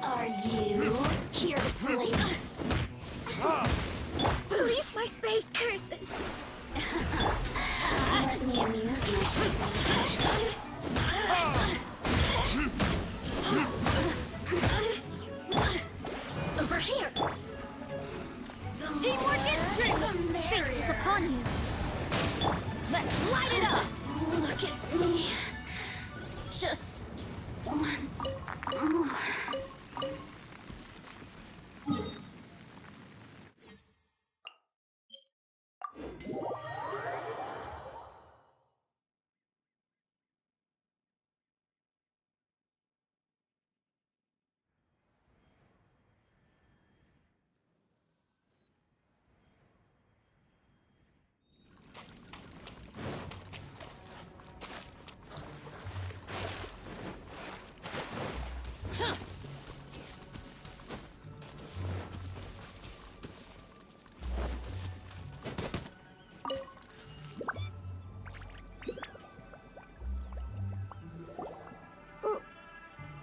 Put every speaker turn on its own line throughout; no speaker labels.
Are you here to play?
Believe my spade curses!
Let me amuse myself. Over here!
Teamwork is strength! Fate is upon you! Let's light it up!
Look at me. Just once more.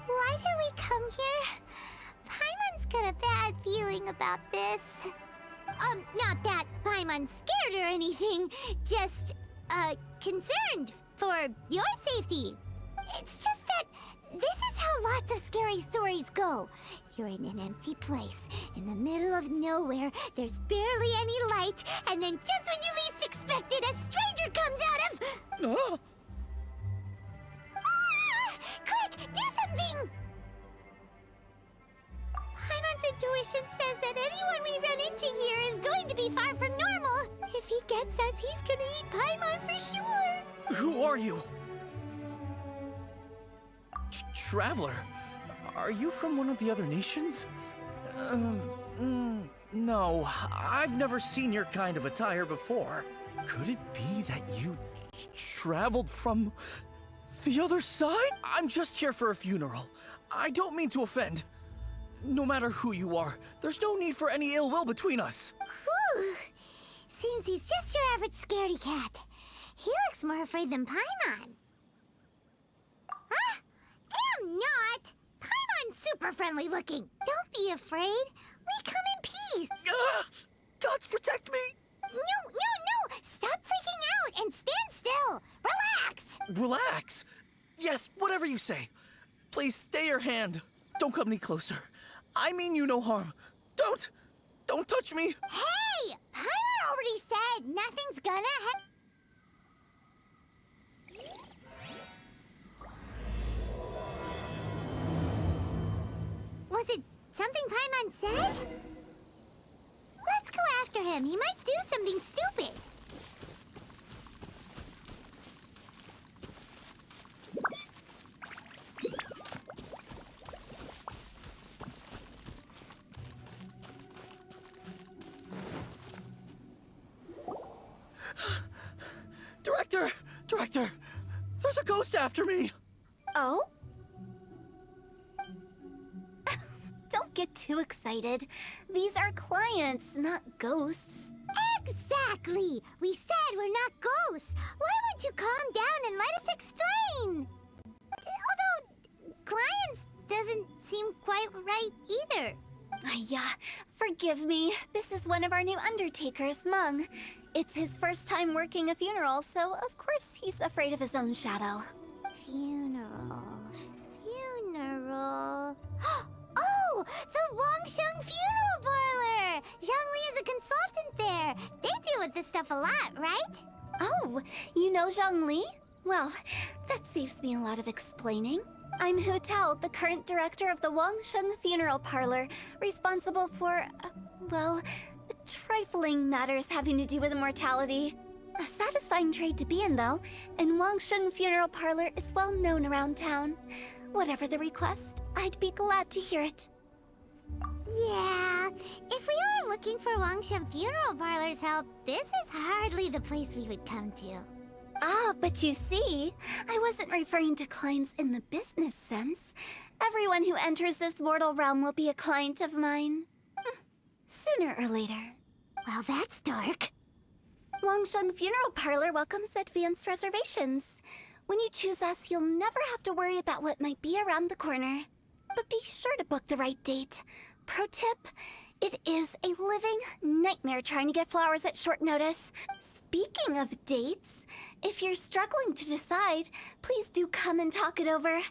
Why did we come here? Paimon's got a bad feeling about this. Not that Paimon's scared or anything, just, concerned for your safety. It's just that this is how lots of scary stories go. You're in an empty place, in the middle of nowhere, there's barely any light, and then just when you least expect it, a stranger comes out of...
Oh!
Quick, do something! Paimon's intuition says that anyone we run into here is going to be far from normal. If he gets us, he's gonna eat Paimon for sure.
Who are you? Traveler? Are you from one of the other nations? No, I've never seen your kind of attire before. Could it be that you traveled from the other side? I'm just here for a funeral. I don't mean to offend. No matter who you are, there's no need for any ill will between us.
Whew. Seems he's just your average scaredy cat. He looks more afraid than Paimon. Huh? I'm not! Paimon's super friendly looking. Don't be afraid. We come in peace.
Gods protect me!
No! Stop freaking out and stand still. Relax.
Relax. Yes, whatever you say. Please stay your hand. Don't come any closer. I mean you no harm. Don't touch me.
Hey! Paimon already said nothing's gonna happen. Was it something Paimon said? Let's go after him. He might do something stupid.
Director! There's a ghost after me!
Oh? Don't get too excited. These are clients, not ghosts. Exactly! We said we're not ghosts. Why won't you calm down and let us explain? Although, clients doesn't seem one of our new undertakers, Meng. It's his first time working a funeral, so of course he's afraid of his own shadow. Funeral. Oh! The Wangsheng Funeral Parlor! Zhangli is a consultant there. They deal with this stuff a lot, right? Oh, you know Zhangli? Well, that saves me a lot of explaining. I'm Hu Tao, the current director of the Wangsheng Funeral Parlor, responsible for, well, trifling matters having to do with immortality. A satisfying trade to be in, though, and Wangsheng Funeral Parlor is well known around town. Whatever the request, I'd be glad to hear it. Yeah, if we were looking for Wangsheng Funeral Parlor's help, this is hardly the place we would come to. Ah, but you see, I wasn't referring to clients in the business sense. Everyone who enters this mortal realm will be a client of mine. Sooner or later. Well, that's dark. Wangsheng Funeral Parlor welcomes advanced reservations. When you choose us, you'll never have to worry about what might be around the corner. But be sure to book the right date. Pro tip, it is a living nightmare trying to get flowers at short notice. Speaking of dates, if you're struggling to decide, please do come and talk it over.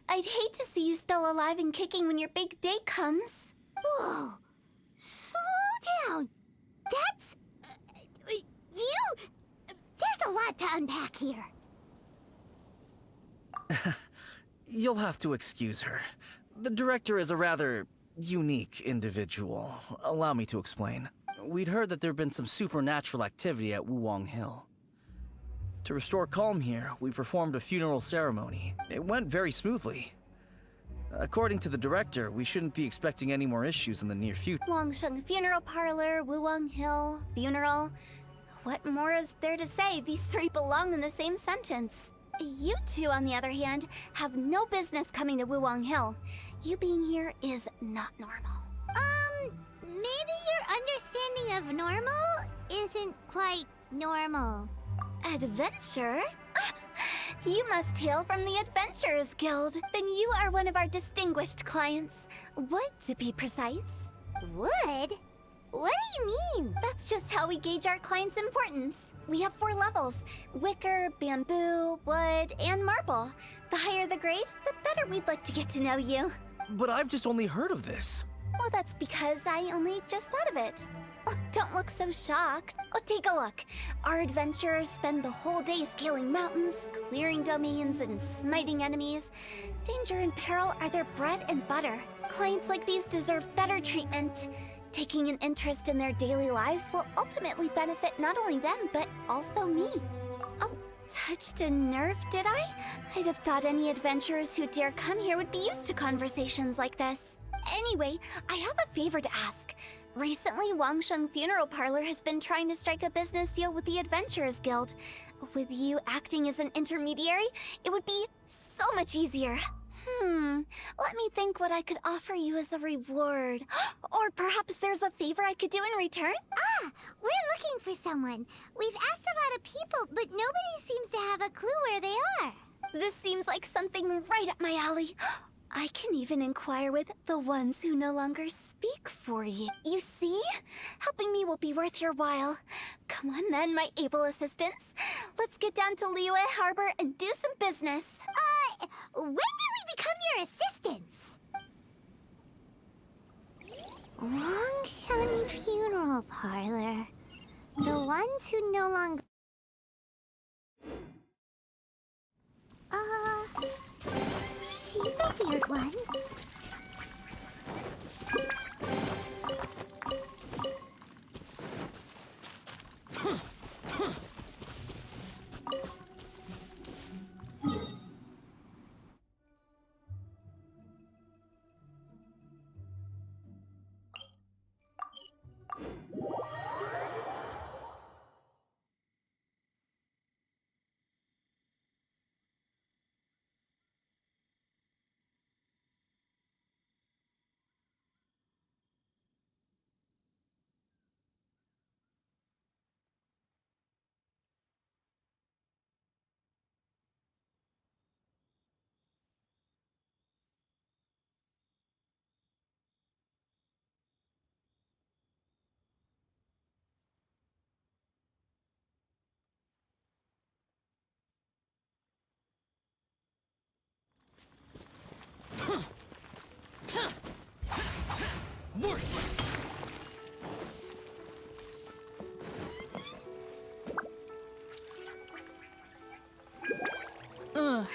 I'd hate to see you still alive and kicking when your big day comes. Whoa! Slow down! That's... There's a lot to unpack here.
You'll have to excuse her. The director is a rather unique individual. Allow me to explain. We'd heard that there'd been some supernatural activity at Wuwang Hill. To restore calm here, we performed a funeral ceremony. It went very smoothly. According to the director, we shouldn't be expecting any more issues in the near future.
Wangsheng Funeral Parlor, Wuwang Hill, funeral. What more is there to say? These three belong in the same sentence. You two, on the other hand, have no business coming to Wuwang Hill. You being here is not normal. Maybe your understanding of normal isn't quite normal. Adventure? You must hail from the Adventurers Guild. Then you are one of our distinguished clients. Wood, to be precise. Wood? What do you mean? That's just how we gauge our clients' importance. We have 4 levels: wicker, bamboo, wood, and marble. The higher the grade, the better we'd like to get to know you.
But I've just only heard of this.
Well, that's because I only just thought of it. Oh, don't look so shocked. Oh, take a look. Our adventurers spend the whole day scaling mountains, clearing domains, and smiting enemies. Danger and peril are their bread and butter. Clients like these deserve better treatment. Taking an interest in their daily lives will ultimately benefit not only them, but also me. Oh, touched a nerve, did I? I'd have thought any adventurers who dare come here would be used to conversations like this. Anyway, I have a favor to ask. Recently, Wangsheng Funeral Parlor has been trying to strike a business deal with the Adventurers Guild. With you acting as an intermediary, it would be so much easier. Let me think what I could offer you as a reward. Or perhaps there's a favor I could do in return? Ah, we're looking for someone. We've asked a lot of people, but nobody seems to have a clue where they are. This seems like something right up my alley. I can even inquire with the ones who no longer speak for you. You see? Helping me will be worth your while. Come on then, my able assistants. Let's get down to Liyue Harbor and do some business. When did we become your assistants? Wangsheng Funeral Parlor. The ones who no longer... She's a weird one.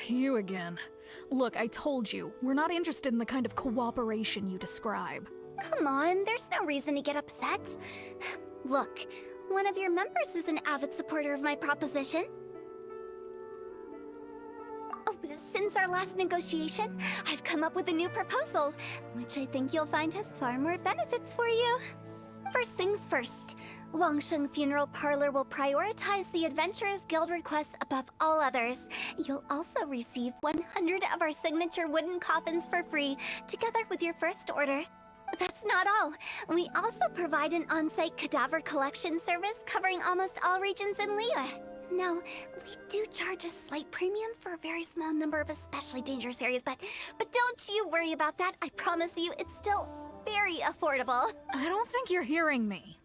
You again. Look, I told you, we're not interested in the kind of cooperation you describe.
Come on, there's no reason to get upset. Look, one of your members is an avid supporter of my proposition. Oh, since our last negotiation, I've come up with a new proposal, which I think you'll find has far more benefits for you. First things first, Wangsheng Funeral Parlor will prioritize the Adventurers Guild requests above all others. You'll also receive 100 of our signature wooden coffins for free, together with your first order. That's not all. We also provide an on-site cadaver collection service covering almost all regions in Liyue. Now, we do charge a slight premium for a very small number of especially dangerous areas, but don't you worry about that. I promise you, it's still very affordable.
I don't think you're hearing me.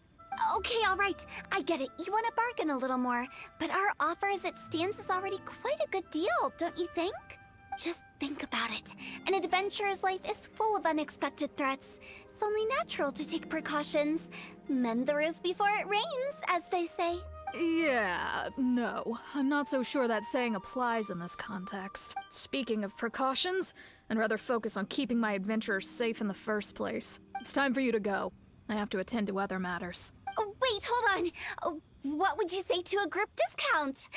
Okay, all right. I get it. You want to bargain a little more, but our offer as it stands is already quite a good deal, don't you think? Just think about it. An adventurer's life is full of unexpected threats. It's only natural to take precautions. Mend the roof before it rains, as they say.
Yeah, no. I'm not so sure that saying applies in this context. Speaking of precautions, I'd rather focus on keeping my adventurers safe in the first place. It's time for you to go. I have to attend to other matters.
Oh, wait, hold on. Oh, what would you say to a group discount?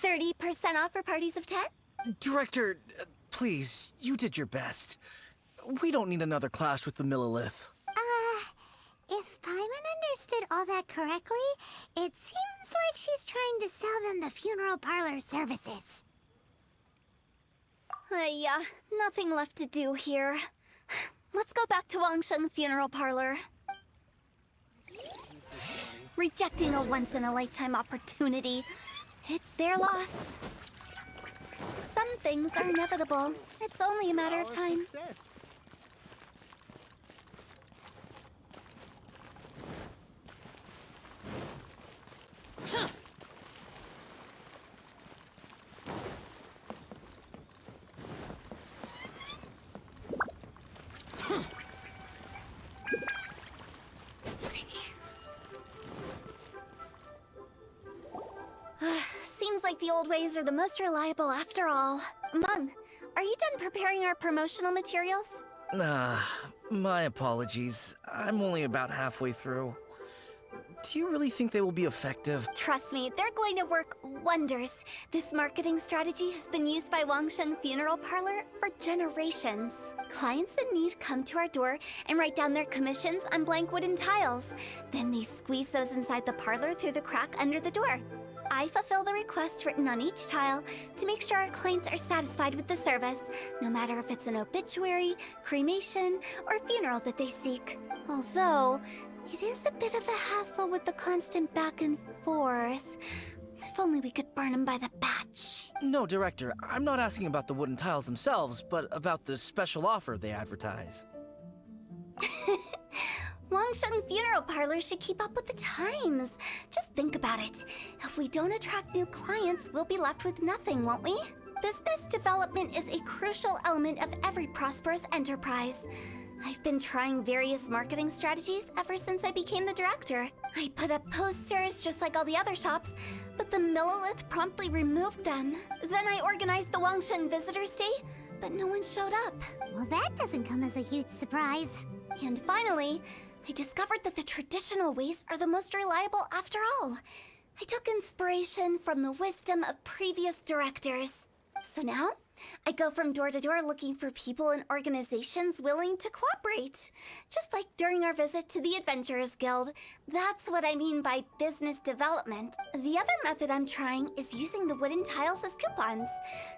30% off for parties of 10?
Director, please, you did your best. We don't need another clash with the Millilith.
If Paimon understood all that correctly, it seems like she's trying to sell them the funeral parlor services. Nothing left to do here. Let's go back to Wangsheng Funeral Parlor. Rejecting a once-in-a-lifetime opportunity. It's their loss. Some things are inevitable. It's only a matter of time. Seems like the old ways are the most reliable after all. Mung, are you done preparing our promotional materials?
My apologies. I'm only about halfway through. Do you really think they will be effective?
Trust me, they're going to work wonders. This marketing strategy has been used by Wangsheng Funeral Parlor for generations. Clients in need come to our door and write down their commissions on blank wooden tiles. Then they squeeze those inside the parlor through the crack under the door. I fulfill the requests written on each tile to make sure our clients are satisfied with the service, no matter if it's an obituary, cremation, or funeral that they seek. Although, it is a bit of a hassle with the constant back and forth. If only we could burn them by the batch.
No, Director, I'm not asking about the wooden tiles themselves, but about the special offer they advertise.
Wangsheng Funeral Parlor should keep up with the times. Just think about it. If we don't attract new clients, we'll be left with nothing, won't we? Business development is a crucial element of every prosperous enterprise. I've been trying various marketing strategies ever since I became the director. I put up posters just like all the other shops, but the Millilith promptly removed them. Then I organized the Wangsheng Visitors Day, but no one showed up.
Well, that doesn't come as a huge surprise.
And finally, I discovered that the traditional ways are the most reliable after all. I took inspiration from the wisdom of previous directors. So now, I go from door to door looking for people and organizations willing to cooperate. Just like during our visit to the Adventurers Guild. That's what I mean by business development. The other method I'm trying is using the wooden tiles as coupons.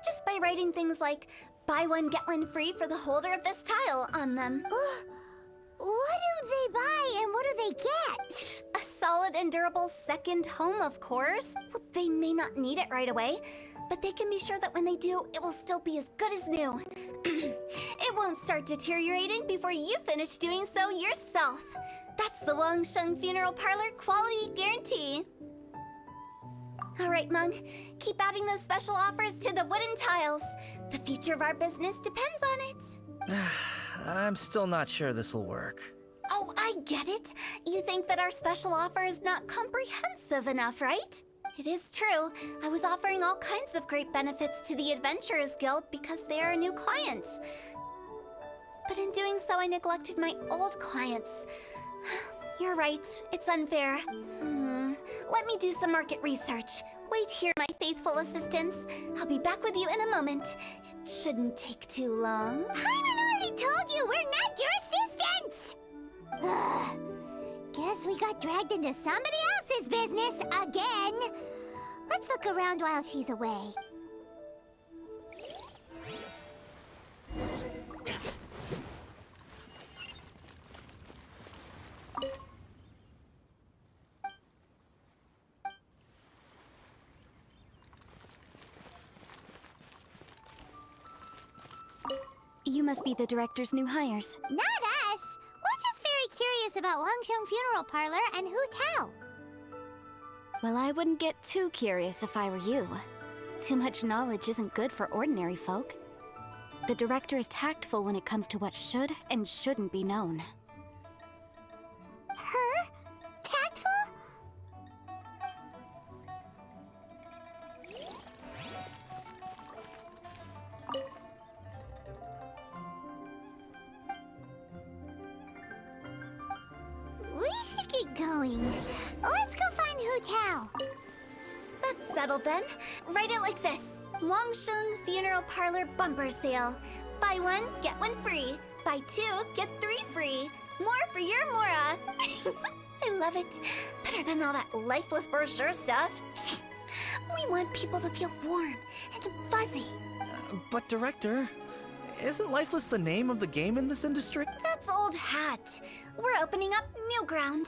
Just by writing things like, buy one, get one free for the holder of this tile on them.
What do they buy and what do they get?
A solid and durable second home, of course. Well, they may not need it right away, but they can be sure that when they do, it will still be as good as new. It won't start deteriorating before you finish doing so yourself. That's the Wangsheng Funeral Parlor quality guarantee. All right, Mung, keep adding those special offers to the wooden tiles. The future of our business depends on it.
I'm still not sure this will work.
Oh, I get it. You think that our special offer is not comprehensive enough, right? It is true. I was offering all kinds of great benefits to the Adventurers Guild because they are a new client. But in doing so, I neglected my old clients. You're right. It's unfair. Let me do some market research. Wait here, my faithful assistants. I'll be back with you in a moment. It shouldn't take too long.
Paimon already told you we're not your assistants! Guess we got dragged into somebody else's business again. Let's look around while she's away.
You must be the director's new hires.
Not us! We're just very curious about Wangsheng Funeral Parlor and Hu Tao.
Well, I wouldn't get too curious if I were you. Too much knowledge isn't good for ordinary folk. The director is tactful when it comes to what should and shouldn't be known.
Her? Tactful? We should get going. Let's go find Hu Tao.
That's settled then. Write it like this. Wangsheng Funeral Parlor Bumper Sale. Buy one, get one free. Buy two, get three free. More for your Mora. I love it. Better than all that lifeless brochure stuff. We want people to feel warm and fuzzy.
But Director, isn't Lifeless the name of the game in this industry?
That's old hat. We're opening up new ground.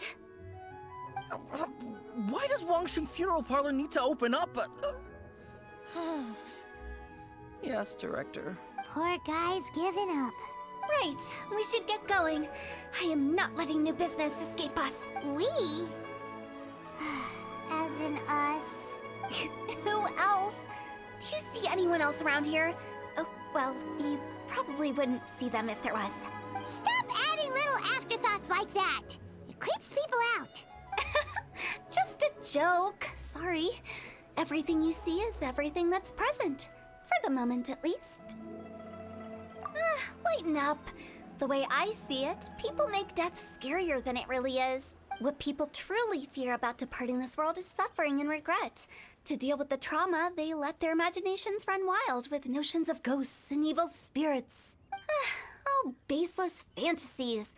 Why does Wangsheng Funeral Parlor need to open up? Yes, Director.
Poor guy's giving up.
Right, we should get going. I am not letting new business escape us.
We? As in us.
Who else? Do you see anyone else around here? Oh, well, you probably wouldn't see them if there was.
Stop adding little afterthoughts like that. It creeps people out.
Just a joke. Sorry. Everything you see is everything that's present. For the moment, at least. Lighten up. The way I see it, people make death scarier than it really is. What people truly fear about departing this world is suffering and regret. To deal with the trauma, they let their imaginations run wild with notions of ghosts and evil spirits. Oh, baseless fantasies.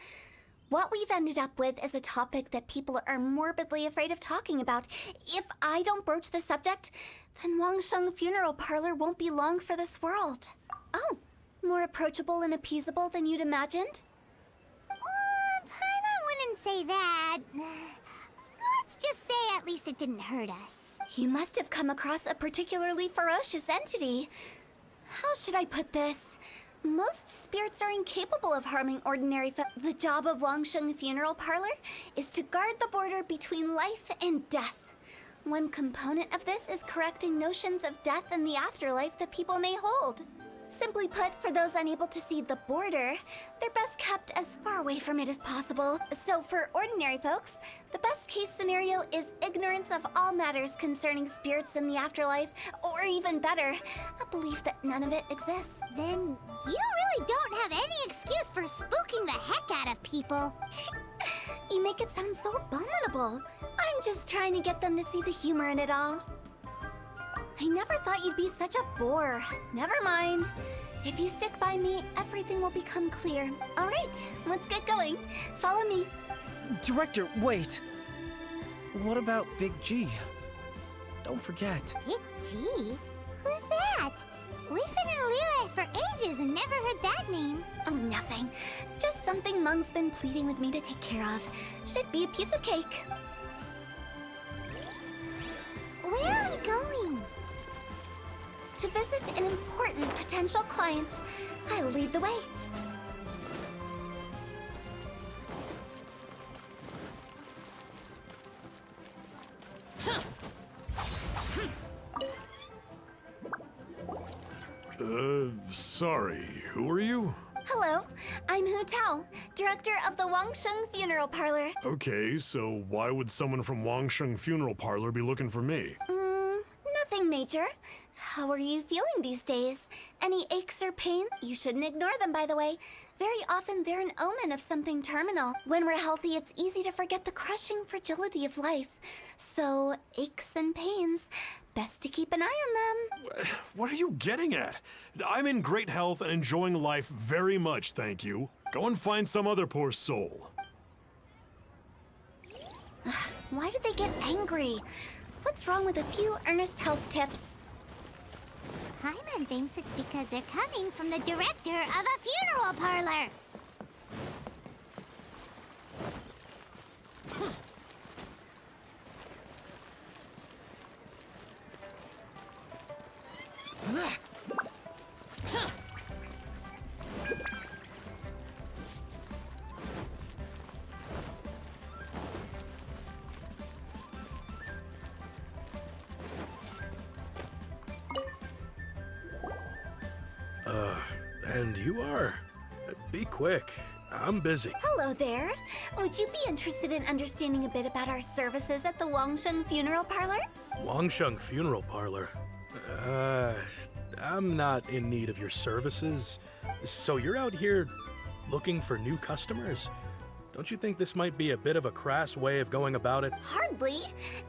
What we've ended up with is a topic that people are morbidly afraid of talking about. If I don't broach the subject, then Wangsheng Funeral Parlor won't be long for this world. Oh, more approachable and appeasable than you'd imagined?
Paimon wouldn't say that. Let's just say at least it didn't hurt us.
You must have come across a particularly ferocious entity. How should I put this? Most spirits are incapable of harming ordinary folk. The job of Wangsheng Funeral Parlor is to guard the border between life and death. One component of this is correcting notions of death and the afterlife that people may hold. Simply put, for those unable to see the border, they're best kept as far away from it as possible. So for ordinary folks, the best case scenario is ignorance of all matters concerning spirits in the afterlife, or even better, a belief that none of it exists.
Then you really don't have any excuse for spooking the heck out of people.
You make it sound so abominable. I'm just trying to get them to see the humor in it all. I never thought you'd be such a bore. Never mind. If you stick by me, everything will become clear. All right, let's get going. Follow me.
Director, wait. What about Big G? Don't forget.
Big G? Who's that? We've been in Liyue for ages and never heard that name.
Oh, nothing. Just something Mung's been pleading with me to take care of. Should be a piece of cake.
Where are we going?
To visit an important potential client. I'll lead the way.
Sorry, who are you?
Hello, I'm Hu Tao, director of the Wangsheng Funeral Parlor.
Okay, so why would someone from Wangsheng Funeral Parlor be looking for me?
Nothing major. How are you feeling these days? Any aches or pains? You shouldn't ignore them, by the way. Very often they're an omen of something terminal. When we're healthy, it's easy to forget the crushing fragility of life. So, aches and pains, best to keep an eye on them.
What are you getting at? I'm in great health and enjoying life very much, thank you. Go and find some other poor soul.
Why do they get angry? What's wrong with a few earnest health tips?
Paimon thinks it's because they're coming from the director of a funeral parlor.
And you are? Be quick. I'm busy.
Hello there. Would you be interested in understanding a bit about our services at the Wangsheng Funeral Parlor?
Wangsheng Funeral Parlor? I'm not in need of your services. So you're out here looking for new customers? Don't you think this might be a bit of a crass way of going about it?
Hardly.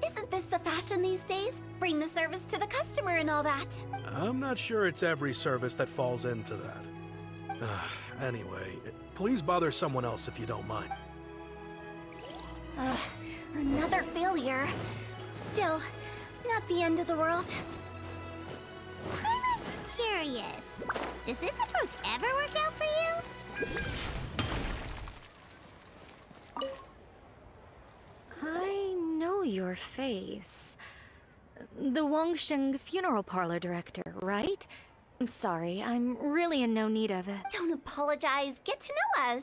Isn't this the fashion these days? Bring the service to the customer and all that.
I'm not sure it's every service that falls into that. Anyway, please bother someone else if you don't mind.
Another failure. Still, not the end of the world.
Paimon's curious. Does this approach ever work out for you?
I know your face. The Wangsheng Funeral Parlor director, right? I'm sorry, I'm really in no need of it.
Don't apologize. Get to know us.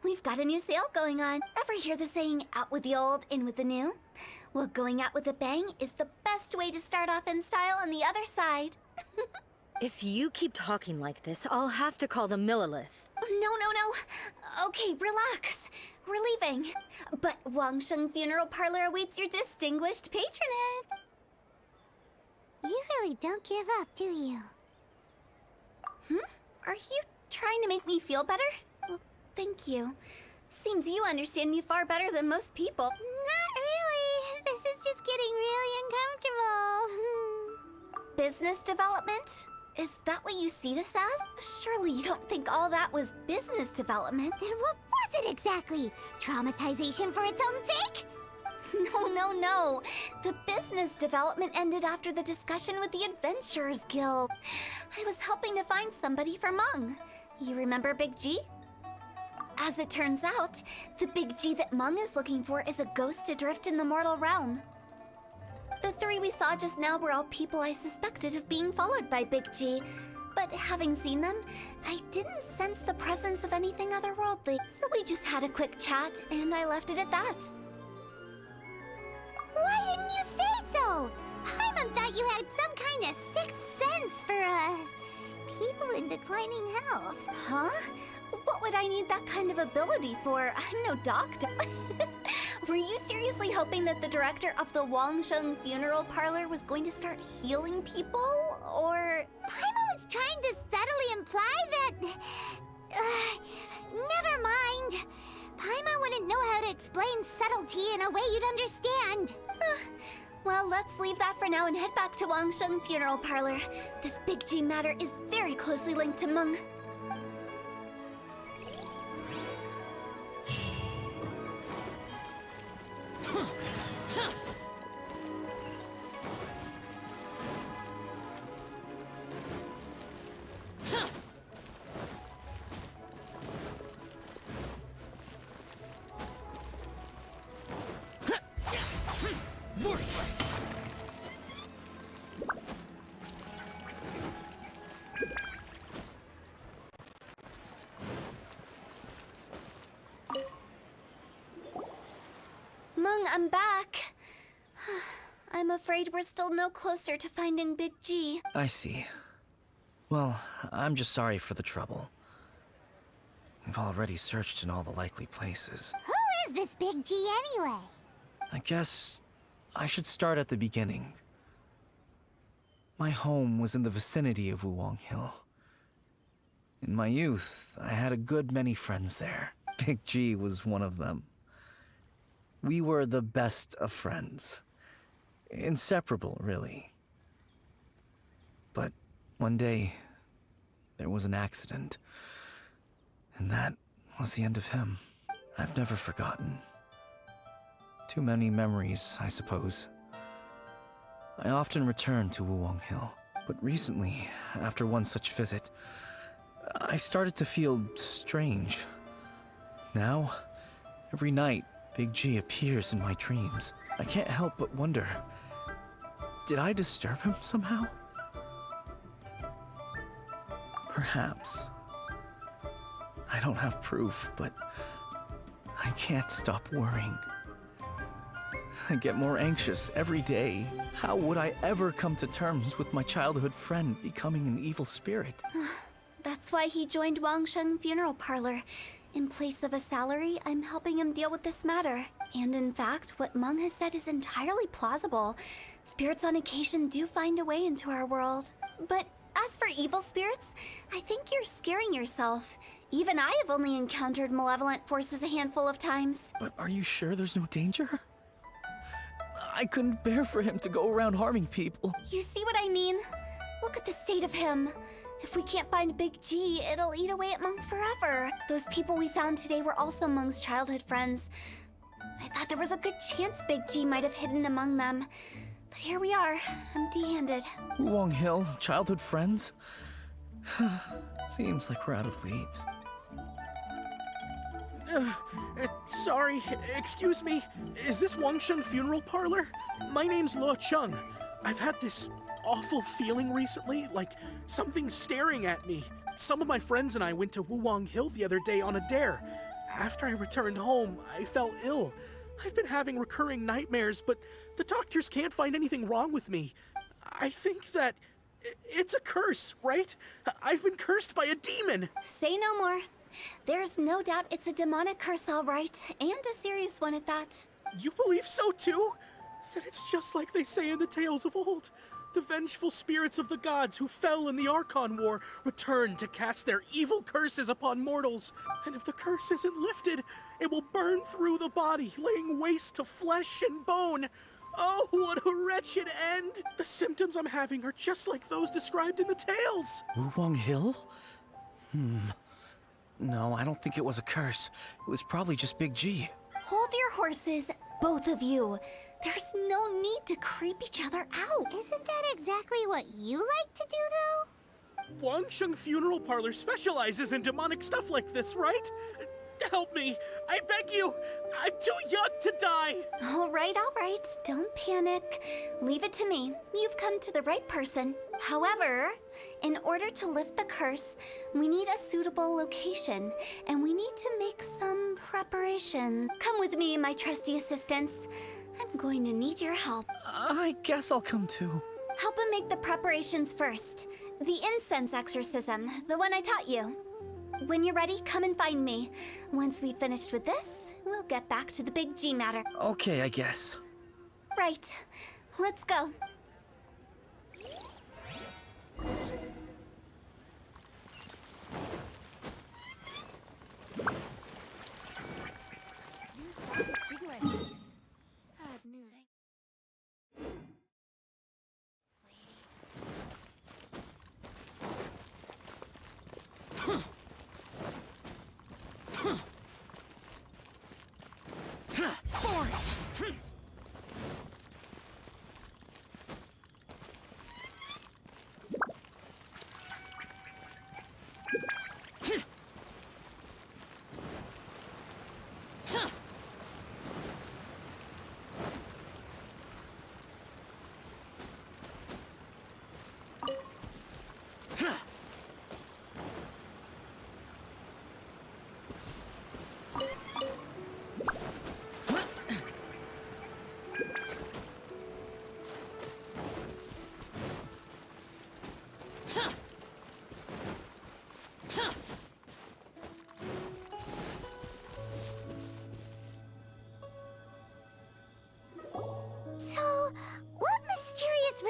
We've got a new sale going on. Ever hear the saying, out with the old, in with the new? Well, going out with a bang is the best way to start off in style on the other side.
If you keep talking like this, I'll have to call the Millilith.
No. Okay, relax. We're leaving. But Wangsheng Funeral Parlor awaits your distinguished patronage.
You really don't give up, do you?
Are you trying to make me feel better? Well, thank you. Seems you understand me far better than most people.
Not really. This is just getting really uncomfortable.
Business development? Is that what you see this as? Surely you don't think all that was business development.
Then what was it exactly? Traumatization for its own sake?
No. The business development ended after the discussion with the Adventurers Guild. I was helping to find somebody for Meng. You remember Big G? As it turns out, the Big G that Meng is looking for is a ghost adrift in the mortal realm. The three we saw just now were all people I suspected of being followed by Big G. But having seen them, I didn't sense the presence of anything otherworldly. So we just had a quick chat, and I left it at that.
Why didn't you say so? Paimon thought you had some kind of sixth sense for, people in declining health.
Huh? What would I need that kind of ability for? I'm no doctor. Were you seriously hoping that the director of the Wangsheng Funeral Parlor was going to start healing people, or...?
Paimon was trying to subtly imply that... never mind. Paimon wouldn't know how to explain subtlety in a way you'd understand.
Well, let's leave that for now and head back to Wangsheng Funeral Parlor. This Big G matter is very closely linked to Meng.
Worthless!
Meng, I'm back. I'm afraid we're still no closer to finding Big G.
I see. Well, I'm just sorry for the trouble. We've already searched in all the likely places.
Who is this Big G anyway?
I guess I should start at the beginning. My home was in the vicinity of Wuwang Hill. In my youth, I had a good many friends there. Big G was one of them. We were the best of friends. Inseparable, really. But one day, there was an accident. And that was the end of him. I've never forgotten. Too many memories, I suppose. I often return to Wuwang Hill. But recently, after one such visit, I started to feel strange. Now, every night, Big G appears in my dreams. I can't help but wonder, did I disturb him somehow? Perhaps. I don't have proof, but I can't stop worrying. I get more anxious every day. How would I ever come to terms with my childhood friend becoming an evil spirit?
That's why he joined Wangsheng Funeral Parlor. In place of a salary, I'm helping him deal with this matter. And in fact, what Meng has said is entirely plausible. Spirits on occasion do find a way into our world. But as for evil spirits, I think you're scaring yourself. Even I have only encountered malevolent forces a handful of times.
But are you sure there's no danger? I couldn't bear for him to go around harming people.
You see what I mean? Look at the state of him. If we can't find Big G, it'll eat away at Meng forever. Those people we found today were also Meng's childhood friends. I thought there was a good chance Big G might have hidden among them. But here we are, empty-handed.
Wuwang Hill, childhood friends? Seems like we're out of leads.
Sorry, excuse me. Is this Wangsheng Funeral Parlor? My name's Luo Chung. I've had this awful feeling recently, like something's staring at me. Some of my friends and I went to Wuwang Hill the other day on a dare. After I returned home, I fell ill. I've been having recurring nightmares, but the doctors can't find anything wrong with me. I think that it's a curse, right? I've been cursed by a demon.
Say no more. There's no doubt it's a demonic curse, all right, and a serious one at that.
You believe so too? Then it's just like they say in the tales of old. The vengeful spirits of the gods who fell in the Archon War return to cast their evil curses upon mortals. And if the curse isn't lifted, it will burn through the body, laying waste to flesh and bone. Oh, what a wretched end! The symptoms I'm having are just like those described in the tales.
Wuwang Hill? No, I don't think it was a curse. It was probably just Big G.
Hold your horses, both of you. There's no need to creep each other out.
Isn't that exactly what you like to do, though?
Wangsheng Funeral Parlor specializes in demonic stuff like this, right? Help me! I beg you! I'm too young to die!
All right. Don't panic. Leave it to me. You've come to the right person. However, in order to lift the curse, we need a suitable location, and we need to make some preparations. Come with me, my trusty assistants. I'm going to need your help.
I guess I'll come too.
Help him make the preparations first. The incense exorcism, the one I taught you. When you're ready, come and find me. Once we've finished with this, we'll get back to the Big G matter.
Okay, I guess.
Right. Let's go.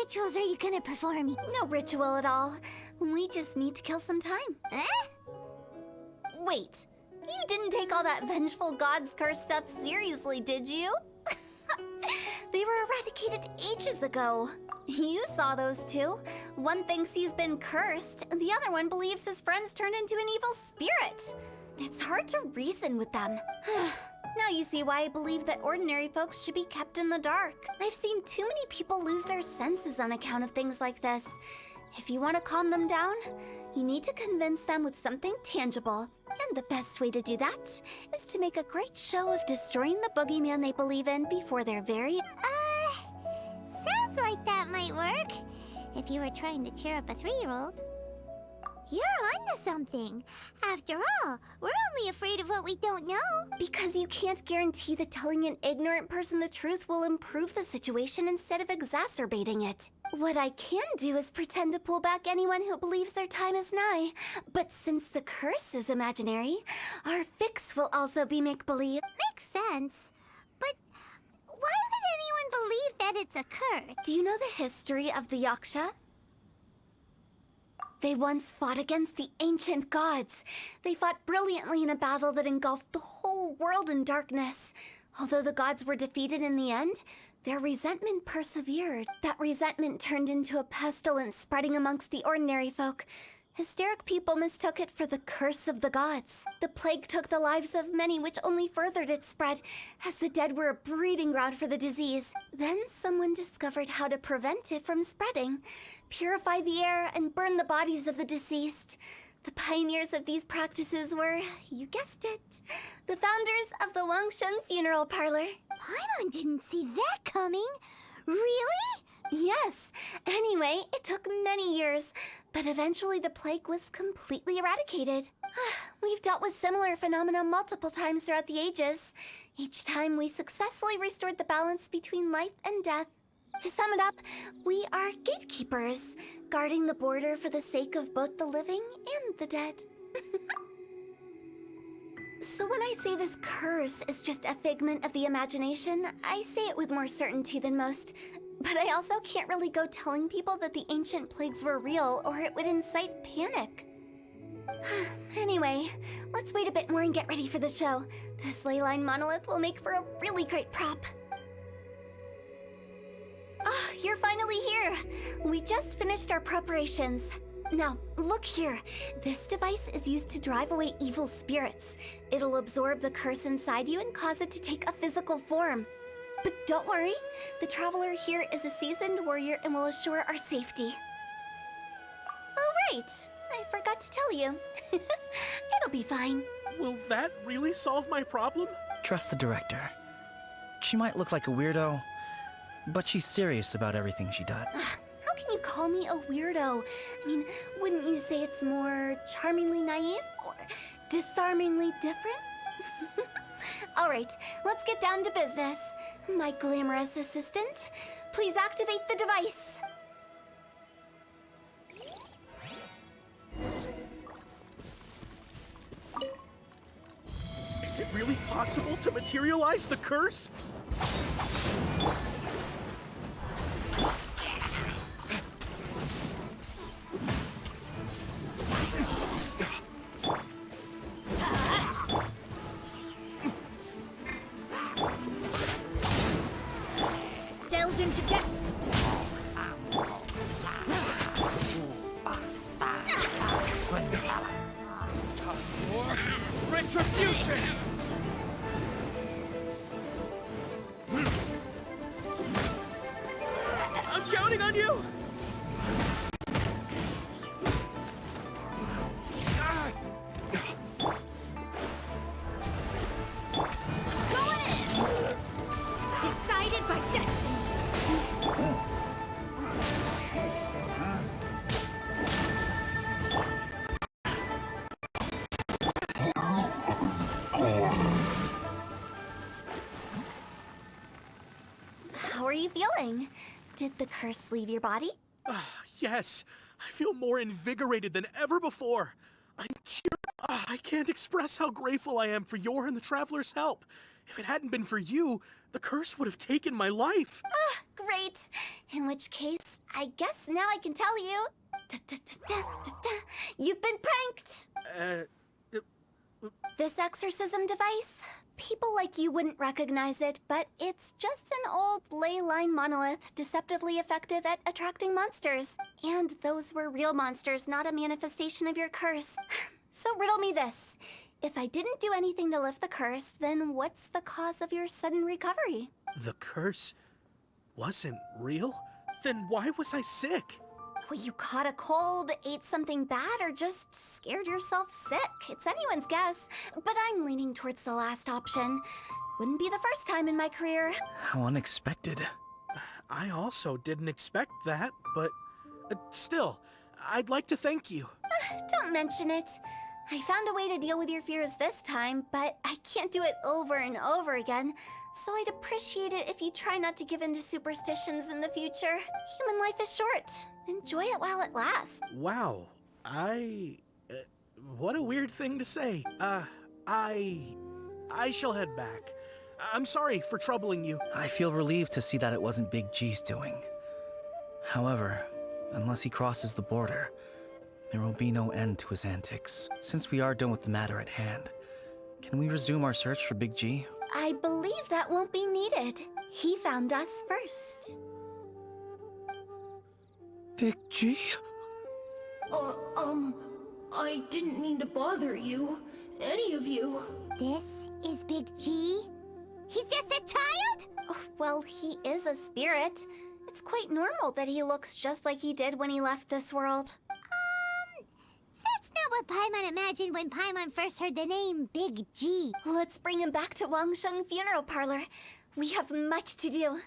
rituals are you gonna perform?
No ritual at all. We just need to kill some time.
Eh?
Wait, you didn't take all that vengeful God's curse stuff seriously, did you? They were eradicated ages ago. You saw those two. One thinks he's been cursed, and the other one believes his friends turned into an evil spirit. It's hard to reason with them. Now you see why I believe that ordinary folks should be kept in the dark. I've seen too many people lose their senses on account of things like this. If you want to calm them down, you need to convince them with something tangible. And the best way to do that is to make a great show of destroying the boogeyman they believe in before their very...
Sounds like that might work. If you were trying to cheer up a 3-year-old. You're onto something. After all, we're only afraid of what we don't know.
Because you can't guarantee that telling an ignorant person the truth will improve the situation instead of exacerbating it. What I can do is pretend to pull back anyone who believes their time is nigh. But since the curse is imaginary, our fix will also be make-believe.
Makes sense. But why would anyone believe that it's a curse?
Do you know the history of the Yaksha? They once fought against the ancient gods. They fought brilliantly in a battle that engulfed the whole world in darkness. Although the gods were defeated in the end, their resentment persevered. That resentment turned into a pestilence spreading amongst the ordinary folk. Hysteric people mistook it for the curse of the gods. The plague took the lives of many, which only furthered its spread, as the dead were a breeding ground for the disease. Then someone discovered how to prevent it from spreading, purify the air, and burn the bodies of the deceased. The pioneers of these practices were, you guessed it, the founders of the Wangsheng Funeral Parlor.
Paimon didn't see that coming. Really?
Yes. Anyway, it took many years, but eventually the plague was completely eradicated. We've dealt with similar phenomena multiple times throughout the ages. Each time we successfully restored the balance between life and death. To sum it up, we are gatekeepers, guarding the border for the sake of both the living and the dead. So when I say this curse is just a figment of the imagination, I say it with more certainty than most. But I also can't really go telling people that the ancient plagues were real, or it would incite panic. Anyway, let's wait a bit more and get ready for the show. This ley line monolith will make for a really great prop. Oh, you're finally here! We just finished our preparations. Now, look here. This device is used to drive away evil spirits. It'll absorb the curse inside you and cause it to take a physical form. But don't worry, the traveler here is a seasoned warrior and will assure our safety. Oh, right. I forgot to tell you. It'll be fine.
Will that really solve my problem?
Trust the director. She might look like a weirdo, but she's serious about everything she does.
How can you call me a weirdo? I mean, wouldn't you say it's more charmingly naive or disarmingly different? All right, let's get down to business. My glamorous assistant, please activate the device.
Is it really possible to materialize the curse?
Delves into death.
Retribution!
I'm counting on you!
Decided by destiny.
How are you feeling? Did the curse leave your body?
Yes, I feel more invigorated than ever before. I'm cured. I can't express how grateful I am for your and the Traveler's help. If it hadn't been for you, the curse would have taken my life.
Great Great. In which case, I guess now I can tell you. You've been pranked! This exorcism device? People like you wouldn't recognize it, but it's just an old ley line monolith deceptively effective at attracting monsters. And those were real monsters, not a manifestation of your curse. So riddle me this. If I didn't do anything to lift the curse, then what's the cause of your sudden recovery?
The curse wasn't real? Then why was I sick?
Well, you caught a cold, ate something bad, or just scared yourself sick. It's anyone's guess, but I'm leaning towards the last option. Wouldn't be the first time in my career.
How unexpected.
I also didn't expect that, but still, I'd like to thank you.
Don't mention it. I found a way to deal with your fears this time, but I can't do it over and over again. So I'd appreciate it if you try not to give in to superstitions in the future. Human life is short. Enjoy it while it lasts.
Wow, what a weird thing to say. I shall head back. I'm sorry for troubling you.
I feel relieved to see that it wasn't Big G's doing. However, unless he crosses the border, there will be no end to his antics. Since we are done with the matter at hand, can we resume our search for Big G?
I believe that won't be needed. He found us first.
Big G?
I didn't mean to bother you. Any of you.
This is Big G? He's just a child?
Oh, well, he is a spirit. It's quite normal that he looks just like he did when he left this world.
That's not what Paimon imagined when Paimon first heard the name Big G.
Let's bring him back to Wangsheng Funeral Parlor. We have much to do.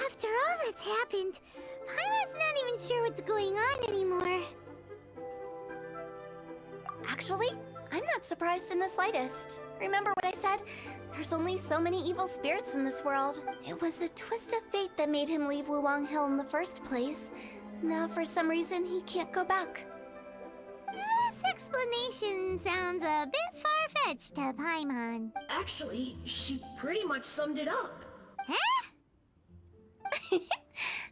After all that's happened, Paimon's not even sure what's going on anymore.
Actually, I'm not surprised in the slightest. Remember what I said? There's only so many evil spirits in this world. It was a twist of fate that made him leave Wuwang Hill in the first place. Now, for some reason, he can't go back.
This explanation sounds a bit far-fetched to Paimon.
Actually, she pretty much summed it up.
Huh?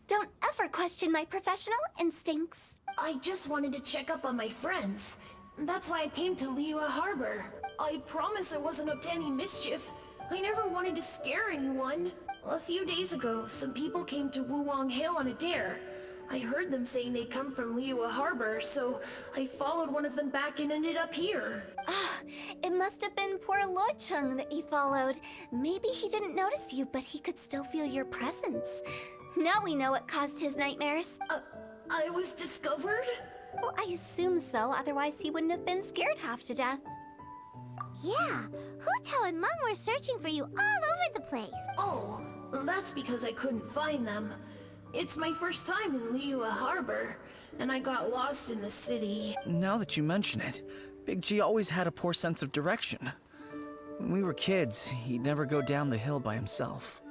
Don't ever question my professional instincts.
I just wanted to check up on my friends. That's why I came to Liyue Harbor. I promise I wasn't up to any mischief. I never wanted to scare anyone. A few days ago, some people came to Wuwang Hill on a dare. I heard them saying they'd come from Liyue Harbor, so I followed one of them back and ended up here.
Ah, it must have been poor Luocheng that you followed. Maybe he didn't notice you, but he could still feel your presence. Now we know what caused his nightmares.
I was discovered?
Well, I assume so, otherwise he wouldn't have been scared half to death.
Yeah, Hu Tao and Meng were searching for you all over the place.
Oh, that's because I couldn't find them. It's my first time in Liyue Harbor, and I got lost in the city.
Now that you mention it, Big G always had a poor sense of direction. When we were kids, he'd never go down the hill by himself.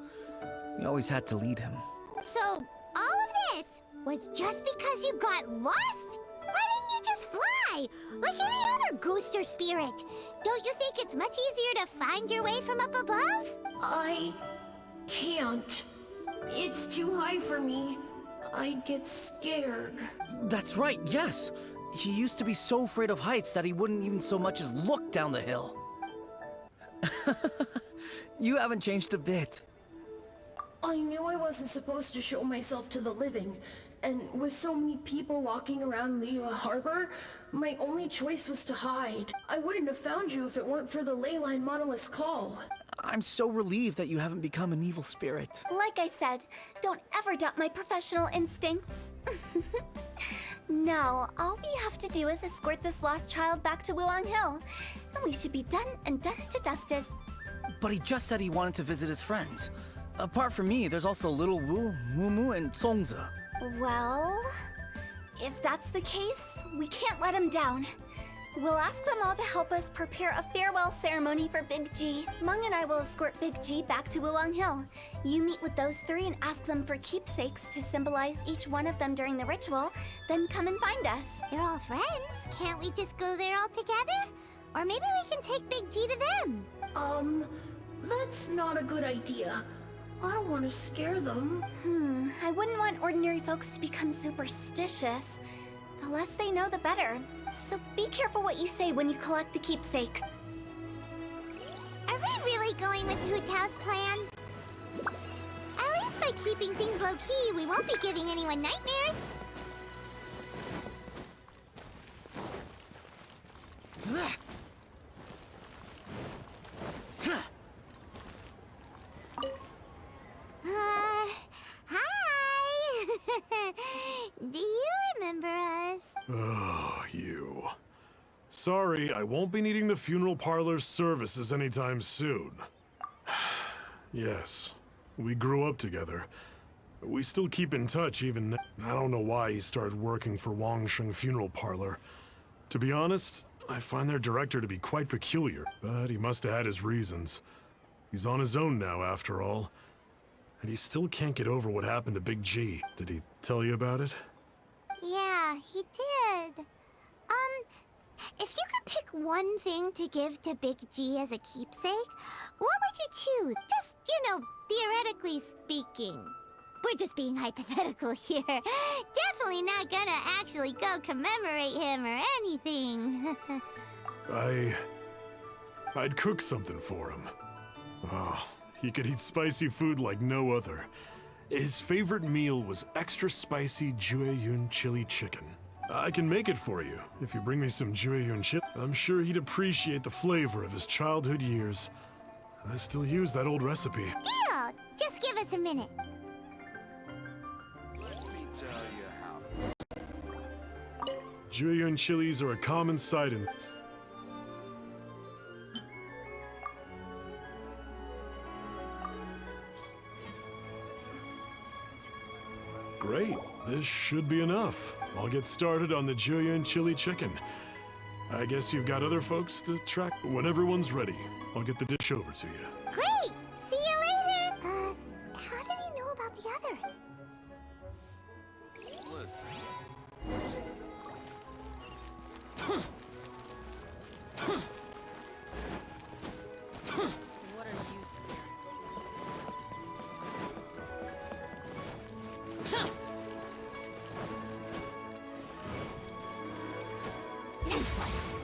We always had to lead him.
So, all of this was just because you got lost? Why didn't you just fly? Like any other ghost or spirit. Don't you think it's much easier to find your way from up above?
I can't. It's too high for me. I'd get scared.
That's right, yes. He used to be so afraid of heights that he wouldn't even so much as look down the hill. You haven't changed a bit.
I knew I wasn't supposed to show myself to the living. And with so many people walking around Liyue Harbor, my only choice was to hide. I wouldn't have found you if it weren't for the Leyline Monolith's call.
I'm so relieved that you haven't become an evil spirit.
Like I said, don't ever doubt my professional instincts. Now, all we have to do is escort this lost child back to Wuang Hill, and we should be done and dust to dusted.
But he just said he wanted to visit his friends. Apart from me, there's also Little Wu, Mumu, and Songza.
Well, if that's the case, we can't let him down. We'll ask them all to help us prepare a farewell ceremony for Big G. Meng and I will escort Big G back to Wuang Hill. You meet with those three and ask them for keepsakes to symbolize each one of them during the ritual, then come and find us.
They're all friends. Can't we just go there all together? Or maybe we can take Big G to them.
That's not a good idea. I don't want to scare them.
I wouldn't want ordinary folks to become superstitious. The less they know, the better. So be careful what you say when you collect the keepsakes.
Are we really going with Hu Tao's plan? At least by keeping things low-key, we won't be giving anyone nightmares. Hi! Do you remember us?
Oh, you. Sorry, I won't be needing the funeral parlor's services anytime soon. Yes, we grew up together. We still keep in touch even now. I don't know why he started working for Wangsheng Funeral Parlor. To be honest, I find their director to be quite peculiar, but he must have had his reasons. He's on his own now, after all. And he still can't get over what happened to Big G. Did he tell you about it?
Yeah, he did. If you could pick one thing to give to Big G as a keepsake, what would you choose? Just, theoretically speaking. We're just being hypothetical here. Definitely not gonna actually go commemorate him or anything.
I'd cook something for him. Oh, he could eat spicy food like no other. His favorite meal was extra spicy Jueyun chili chicken. I can make it for you if you bring me some Jueyun chili. I'm sure he'd appreciate the flavor of his childhood years. I still use that old recipe.
Deal! Just give us a minute.
Let me tell you how.
Jueyun chilies are a common sight in... Great, this should be enough. I'll get started on the Jueyun chili chicken. I guess you've got other folks to track. When everyone's ready, I'll get the dish over to you.
Great! See you later! How did he know about the other?
Listen.
What are you staring?
Useless!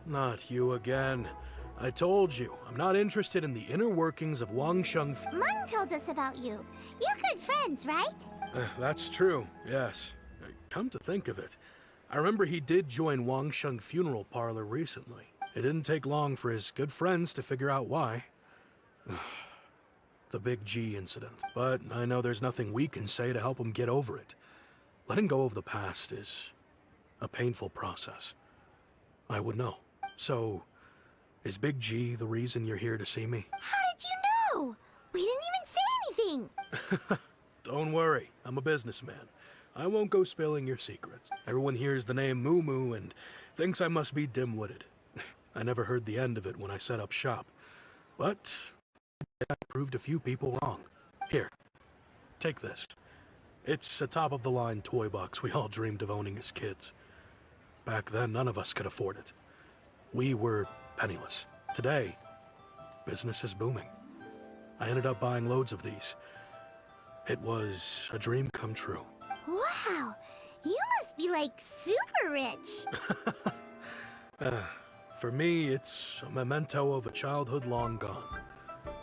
Not you again. I told you, I'm not interested in the inner workings of Wangsheng.
Meng told us about you. You're good friends, right?
That's true, yes. Come to think of it, I remember he did join Wangsheng Funeral Parlor recently. It didn't take long for his good friends to figure out why. The Big G incident. But I know there's nothing we can say to help him get over it. Letting go of the past is a painful process. I would know. So, is Big G the reason you're here to see me?
How did you know? We didn't even say anything.
Don't worry, I'm a businessman. I won't go spilling your secrets. Everyone hears the name Moo Moo and thinks I must be dim-witted. I never heard the end of it when I set up shop. But I proved a few people wrong. Here, take this. It's a top-of-the-line toy box we all dreamed of owning as kids. Back then, none of us could afford it. We were penniless. Today, business is booming. I ended up buying loads of these. It was a dream come true.
Wow! You must be like super rich.
For me, it's a memento of a childhood long gone.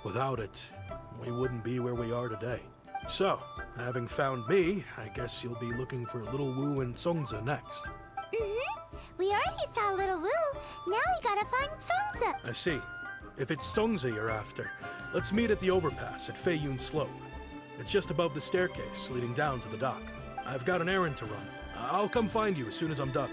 Without it, we wouldn't be where we are today. So, having found me, I guess you'll be looking for Little Wu and Songza next.
We already saw Little Wu. Now we gotta find Songza.
I see. If it's Songza you're after, let's meet at the overpass at Feiyun Slope. It's just above the staircase leading down to the dock. I've got an errand to run. I'll come find you as soon as I'm done.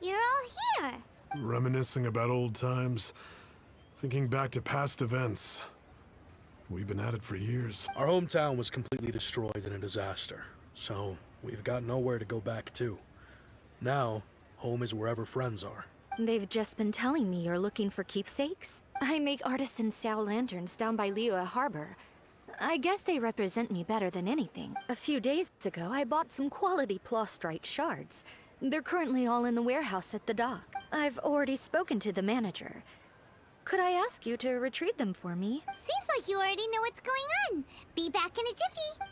You're all here.
Reminiscing about old times, thinking back to past events. We've been at it for years.
Our hometown was completely destroyed in a disaster, so we've got nowhere to go back to. Now, home is wherever friends are.
They've just been telling me you're looking for keepsakes. I make artisan Sao lanterns down by Liyue Harbor. I guess they represent me better than anything. A few days ago, I bought some quality plastrite shards. They're currently all in the warehouse at the dock. I've already spoken to the manager. Could I ask you to retrieve them for me?
Seems like you already know what's going on. Be back in a jiffy.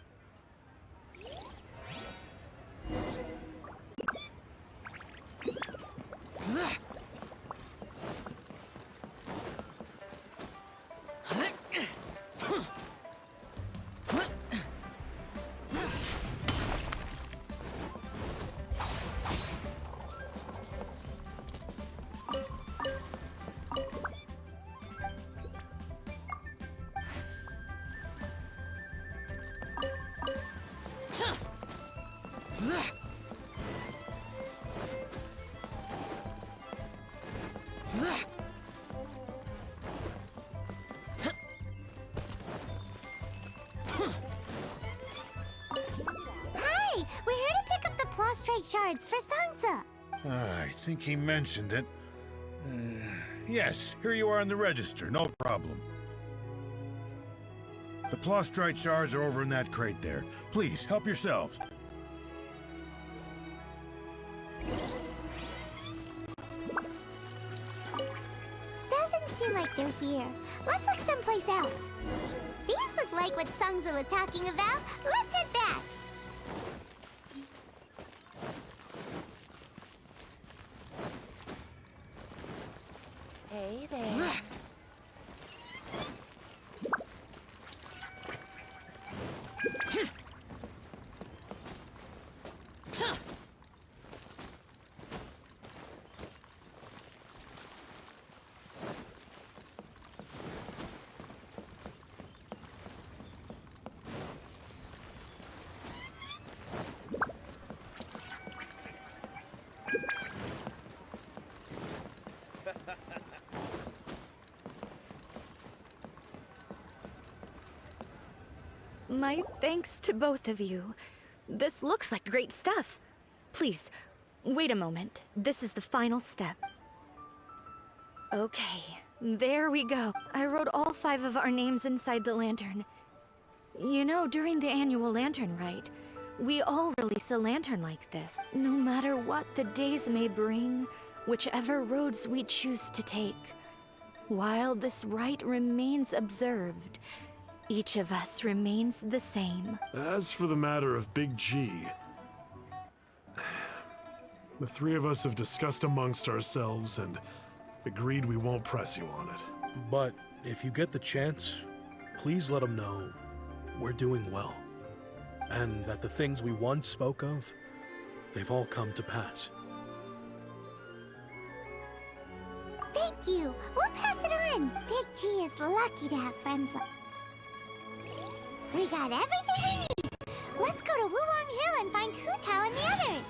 Hi, we're here to pick up the plastrite shards for Songza.
I think he mentioned it. Yes, here you are in the register, no problem. The plastrite shards are over in that crate there. Please, help yourselves.
Doesn't seem like they're here. Let's look someplace else. These look like what Songza was talking about. Let's head back.
Hey there. My thanks to both of you. This looks like great stuff. Please, wait a moment. This is the final step. Okay, there we go. I wrote all 5 of our names inside the lantern. You know, during the annual lantern rite, we all release a lantern like this. No matter what the days may bring, whichever roads we choose to take. While this rite remains observed, each of us remains the same.
As for the matter of Big G, the 3 of us have discussed amongst ourselves and agreed we won't press you on it.
But if you get the chance, please let them know we're doing well. And that the things we once spoke of, they've all come to pass.
Thank you. We'll pass it on. Big G is lucky to have friends like... We got everything we need. Let's go to Wulong Hill and find Hu Tao and the others.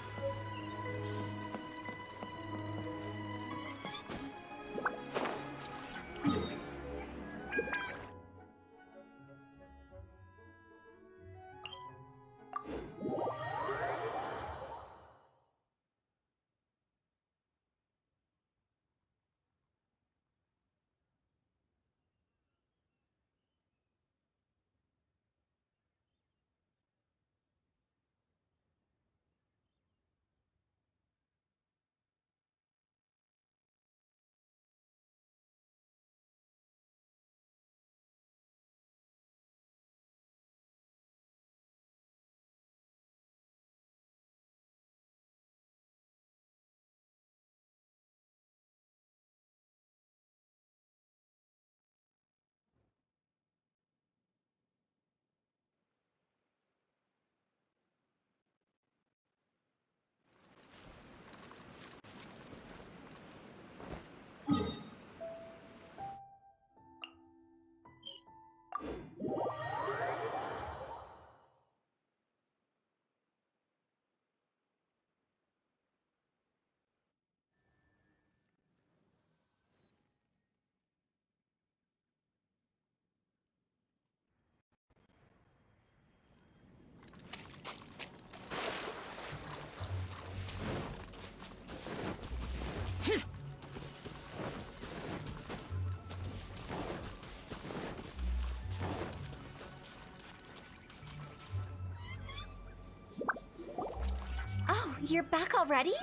Oh, you're back already?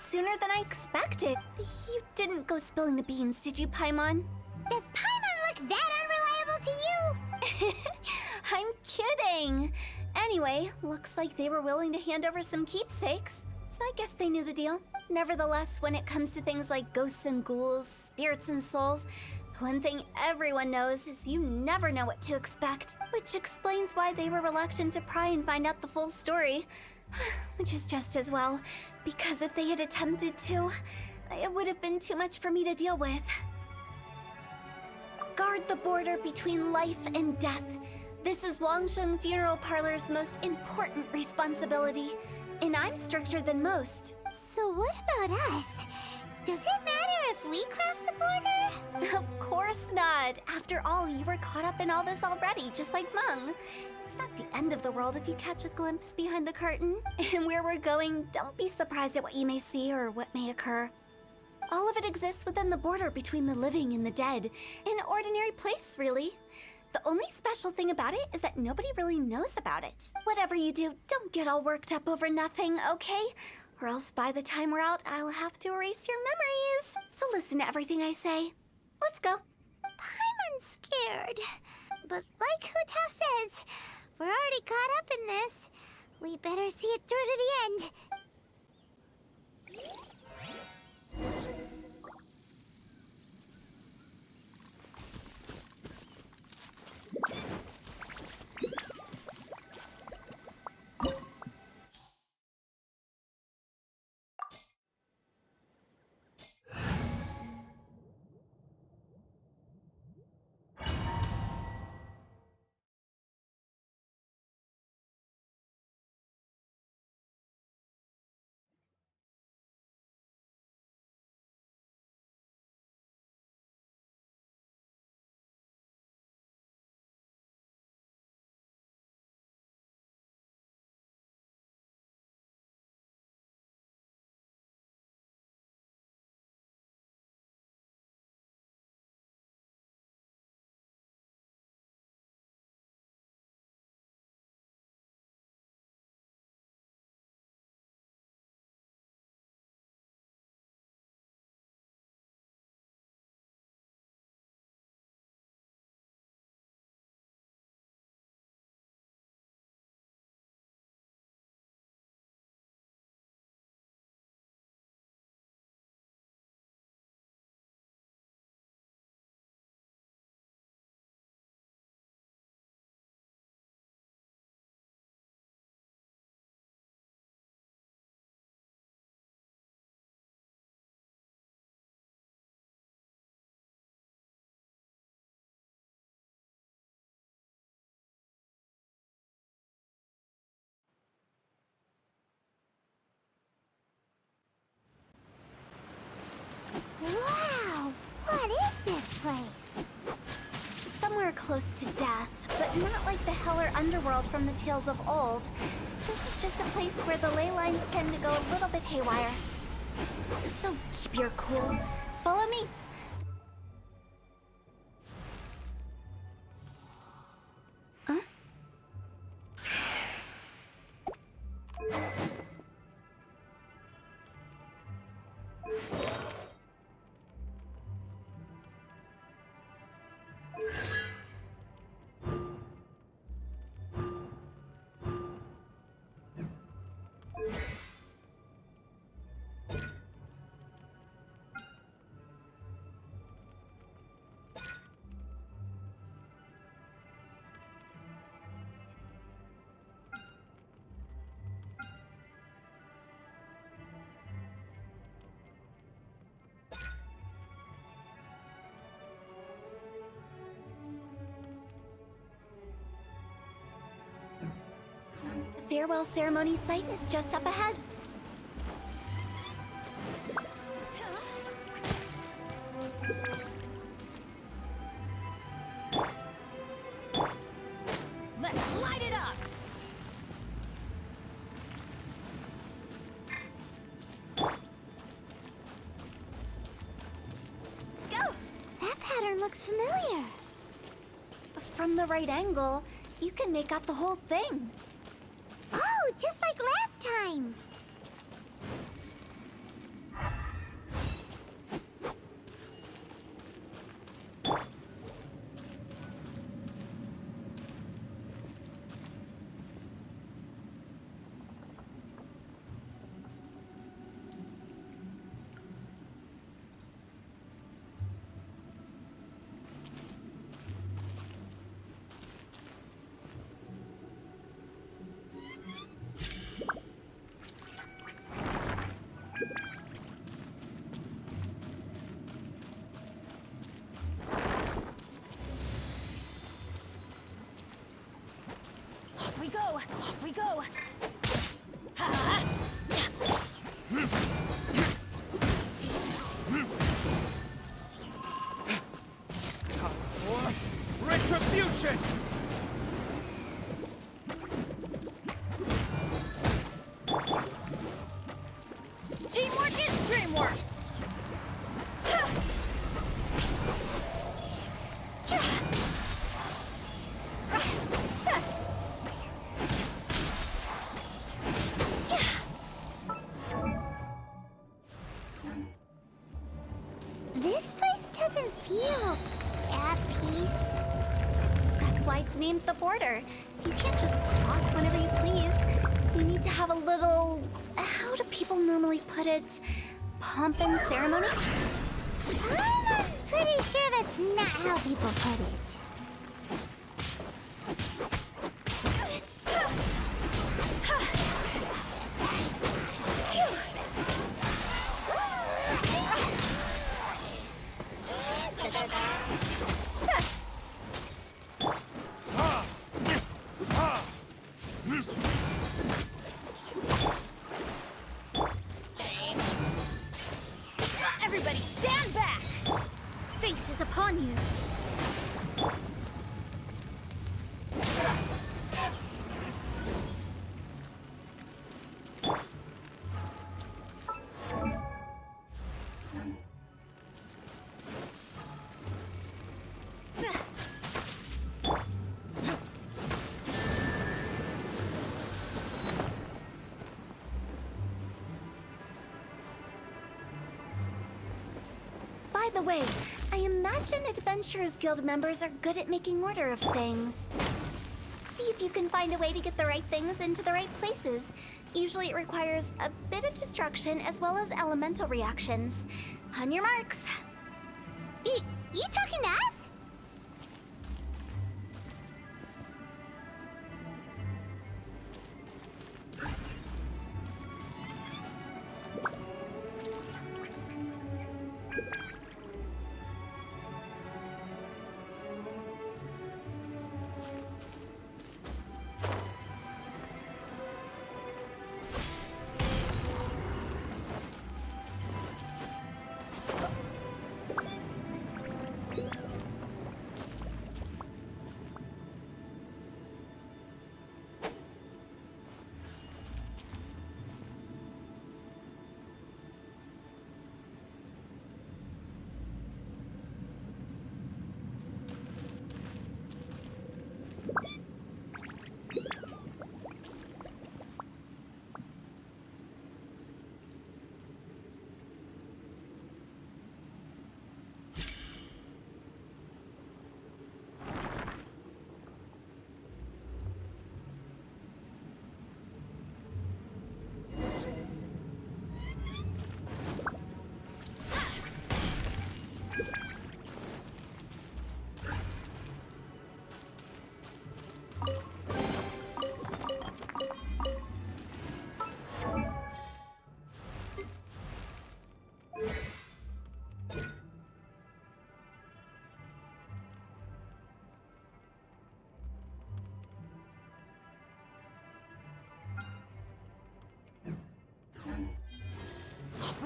Sooner than I expected. You didn't go spilling the beans, did you, Paimon?
Does Paimon look that unreliable to you?
I'm kidding. Anyway, looks like they were willing to hand over some keepsakes, so I guess they knew the deal. Nevertheless, when it comes to things like ghosts and ghouls, spirits and souls, the one thing everyone knows is you never know what to expect, which explains why they were reluctant to pry and find out the full story. Which is just as well, because if they had attempted to, it would have been too much for me to deal with. Guard the border between life and death. This is Wangsheng Funeral Parlor's most important responsibility, and I'm stricter than most.
So what about us? Does it matter if we cross the border?
Of course not. After all, you were caught up in all this already, just like Meng. It's not the end of the world if you catch a glimpse behind the curtain. And where we're going, don't be surprised at what you may see or what may occur. All of it exists within the border between the living and the dead. An ordinary place, really. The only special thing about it is that nobody really knows about it. Whatever you do, don't get all worked up over nothing, okay? Or else by the time we're out, I'll have to erase your memories. So listen to everything I say. Let's go.
Paimon's scared. But like Hu Tao says, we're already caught up in this. We better see it through to the end. Wow! What is this place?
Somewhere close to death, but not like the hell or underworld from the tales of old. This is just a place where the ley lines tend to go a little bit haywire. So keep your cool. Follow me. Huh? farewell ceremony site is just up ahead.
Let's light it up!
Go!
That pattern looks familiar.
From the right angle, you can make out the whole thing.
Oh, just like last time.
Off we go! Off we go!
Time for retribution!
Teamwork is dreamwork!
This place doesn't feel at peace.
That's why it's named the border. You can't just cross whenever you please. You need to have a little... how do people normally put it? Pomp and ceremony?
I'm pretty sure that's not how people put it.
Everybody stand back! Fate is upon you!
By the way, I imagine Adventurers Guild members are good at making order of things. See if you can find a way to get the right things into the right places. Usually it requires a bit of destruction as well as elemental reactions. On your marks.
You talking to us?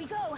we go!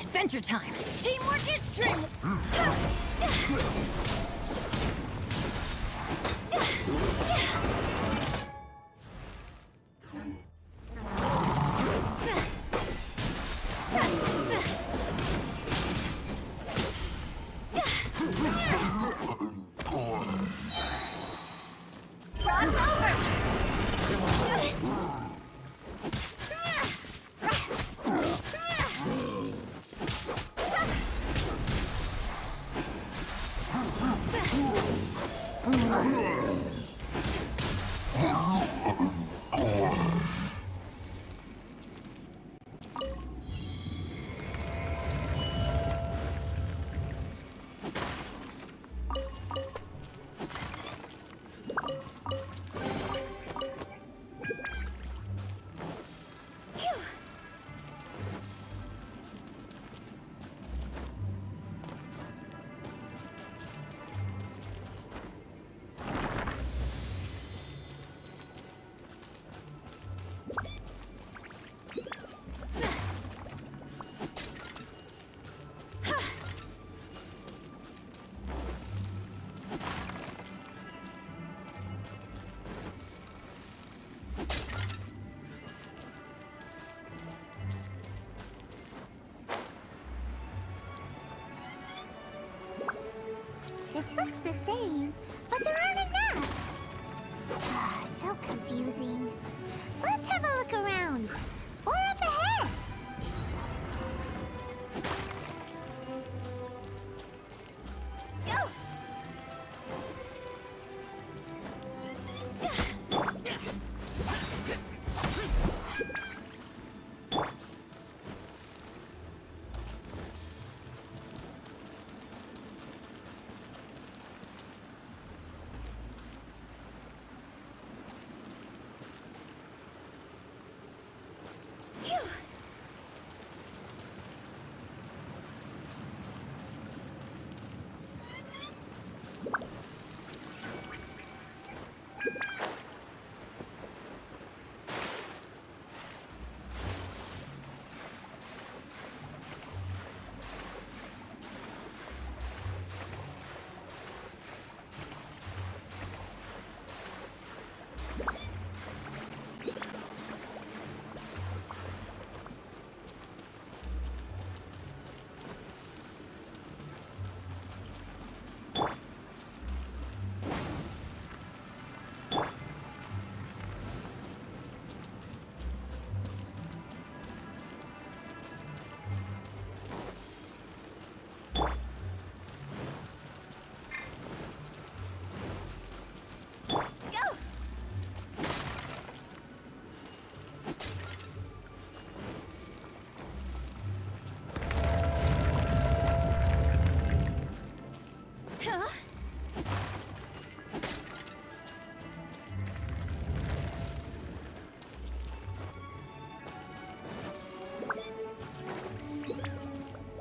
Adventure time! Teamwork is strength!
This looks the same, but there aren't enough. So confusing. Let's have a look around. Or up ahead. Go!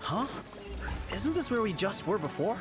Huh? Isn't this where we just were before?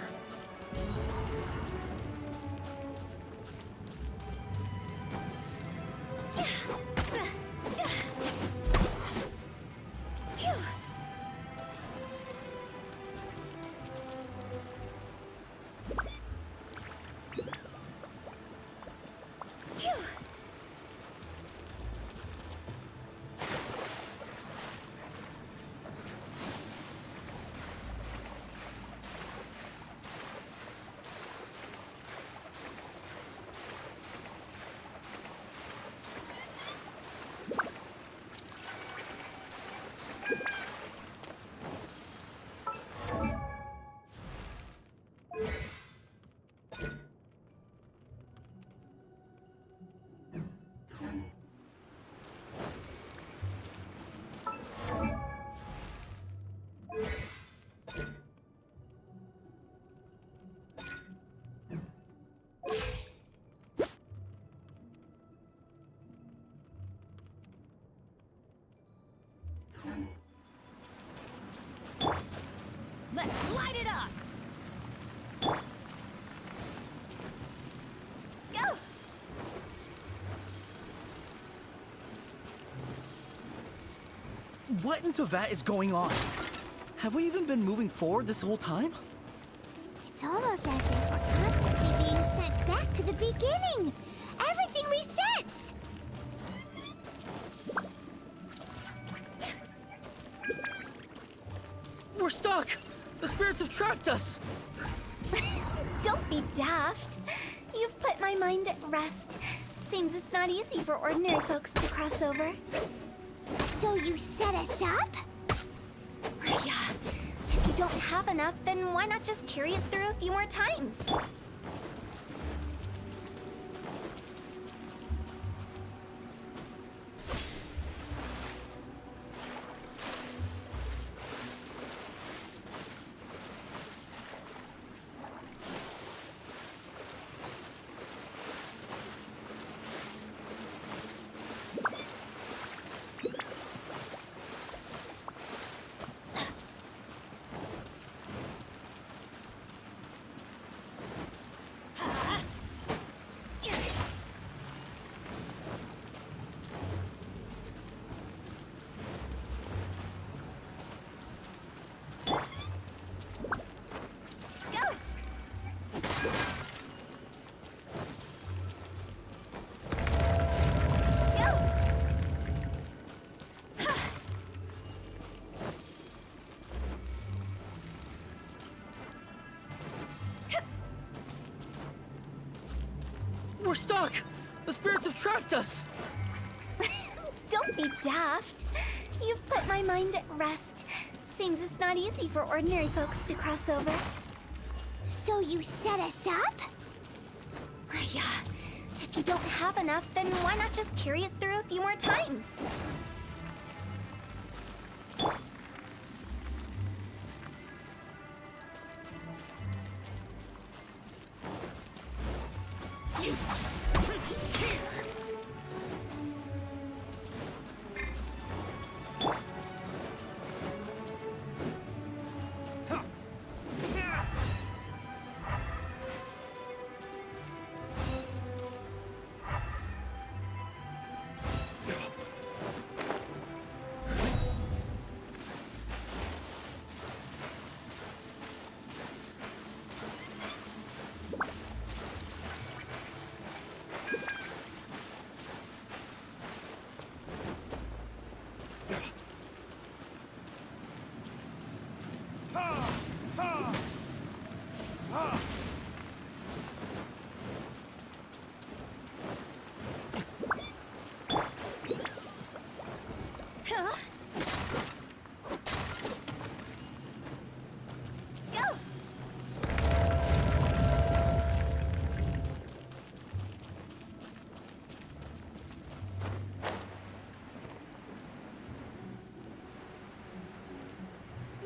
What in Tevat is going on? Have we even been moving forward this whole time?
It's almost as if we're constantly being sent back to the beginning. Everything resets.
We're stuck! The spirits have trapped us!
Don't be daft. You've put my mind at rest. Seems it's not easy for ordinary folks to cross over.
So you set us up?
Yeah. If you don't have enough, then why not just carry it through a few more times?
We're stuck! The spirits have trapped us!
Don't be daft. You've put my mind at rest. Seems it's not easy for ordinary folks to cross over.
So you set us up?
Yeah. If you don't have enough, then why not just carry it through a few more times?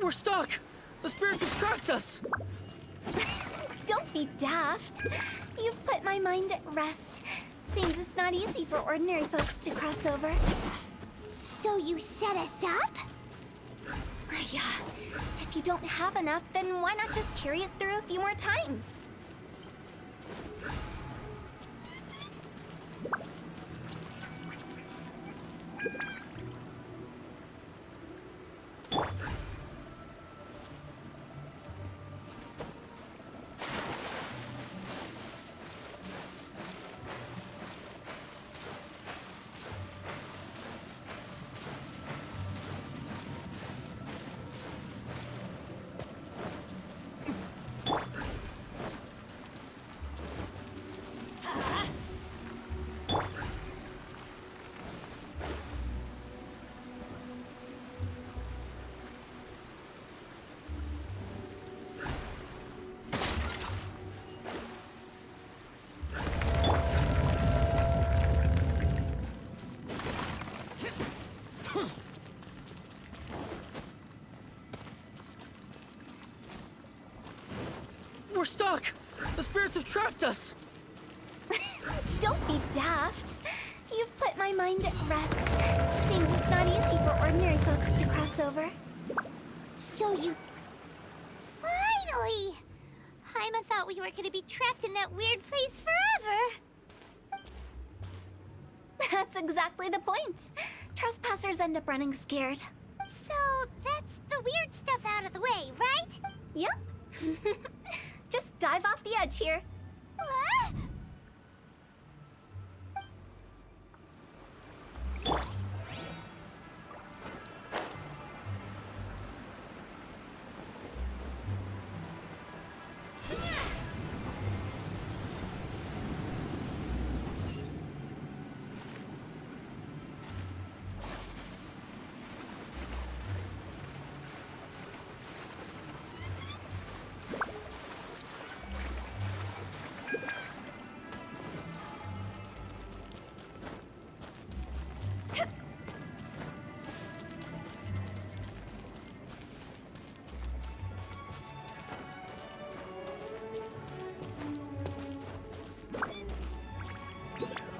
We're stuck! The spirits have trapped us!
Don't be daft. You've put my mind at rest. Seems it's not easy for ordinary folks to cross over.
So you set us up?
Yeah. If you don't have enough, then why not just carry it through a few more times?
We're stuck! The spirits have trapped us!
Don't be daft. You've put my mind at rest. Seems it's not easy for ordinary folks to cross over.
So you... Finally! Paimon thought we were gonna be trapped in that weird place forever!
That's exactly the point. Trespassers end up running scared.
the weird stuff out of the way, right?
Yep. Just dive off the edge here.
What?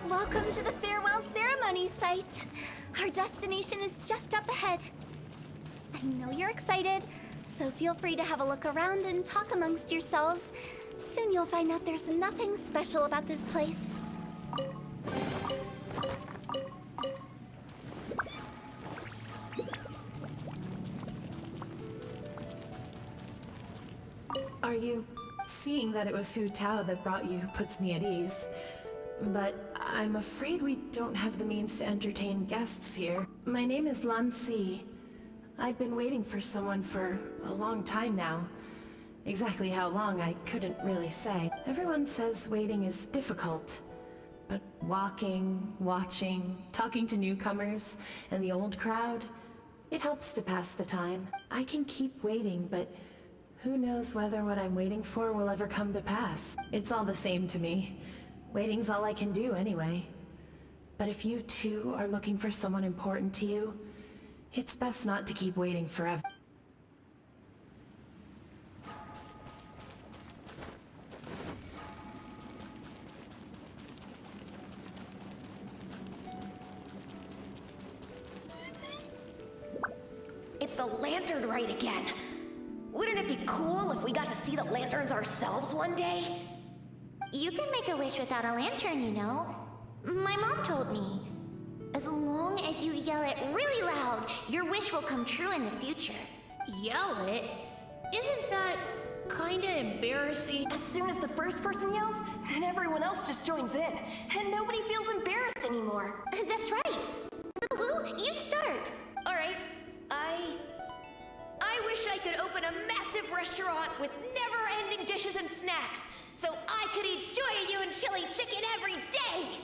Welcome to the farewell ceremony site. Our destination is just up ahead. I know you're excited, so feel free to have a look around and talk amongst yourselves. Soon you'll find out there's nothing special about this place.
Are you... Seeing that it was Hu Tao that brought you puts me at ease. But I'm afraid we don't have the means to entertain guests here. My name is Lan Si. I've been waiting for someone for a long time now. Exactly how long, I couldn't really say. Everyone says waiting is difficult. But walking, watching, talking to newcomers, and the old crowd, it helps to pass the time. I can keep waiting, but who knows whether what I'm waiting for will ever come to pass. It's all the same to me. Waiting's all I can do anyway. But if you too are looking for someone important to you, it's best not to keep waiting forever.
It's the lantern rite again. Wouldn't it be cool if we got to see the lanterns ourselves one day?
You can make a wish without a lantern, you know. My mom told me. As long as you yell it really loud, your wish will come true in the future.
Yell it? Isn't that kinda embarrassing?
As soon as the first person yells, and everyone else just joins in, and nobody feels embarrassed anymore.
That's right. Little Wu, you start.
All right, I wish I could open a massive restaurant with never-ending dishes and snacks, so I could eat Joy and chili chicken every day!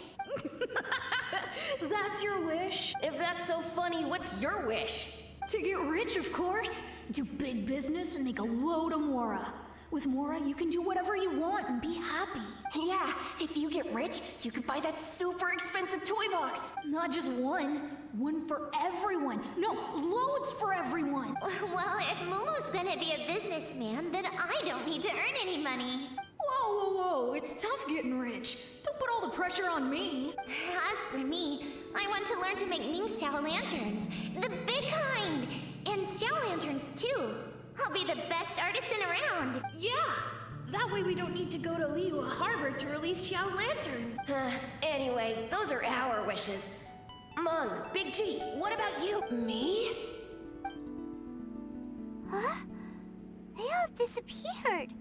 That's your wish?
If that's so funny, what's your wish?
To get rich, of course. Do big business and make a load of Mora. With Mora, you can do whatever you want and be happy.
Yeah, if you get rich, you could buy that super expensive toy box.
Not just one. One for everyone. No, loads for everyone.
Well, if Momo's gonna be a businessman, then I don't need to earn any money.
Whoa, whoa, whoa. It's tough getting rich. Don't put all the pressure on me.
As for me, I want to learn to make Ming Xiao lanterns. The big kind! And Xiao lanterns, too. I'll be the best artisan around.
Yeah! That way we don't need to go to Liyue Harbor to release Xiao lanterns.
Anyway, those are our wishes. Mung, Big G, what about you?
Me?
Huh? They all disappeared.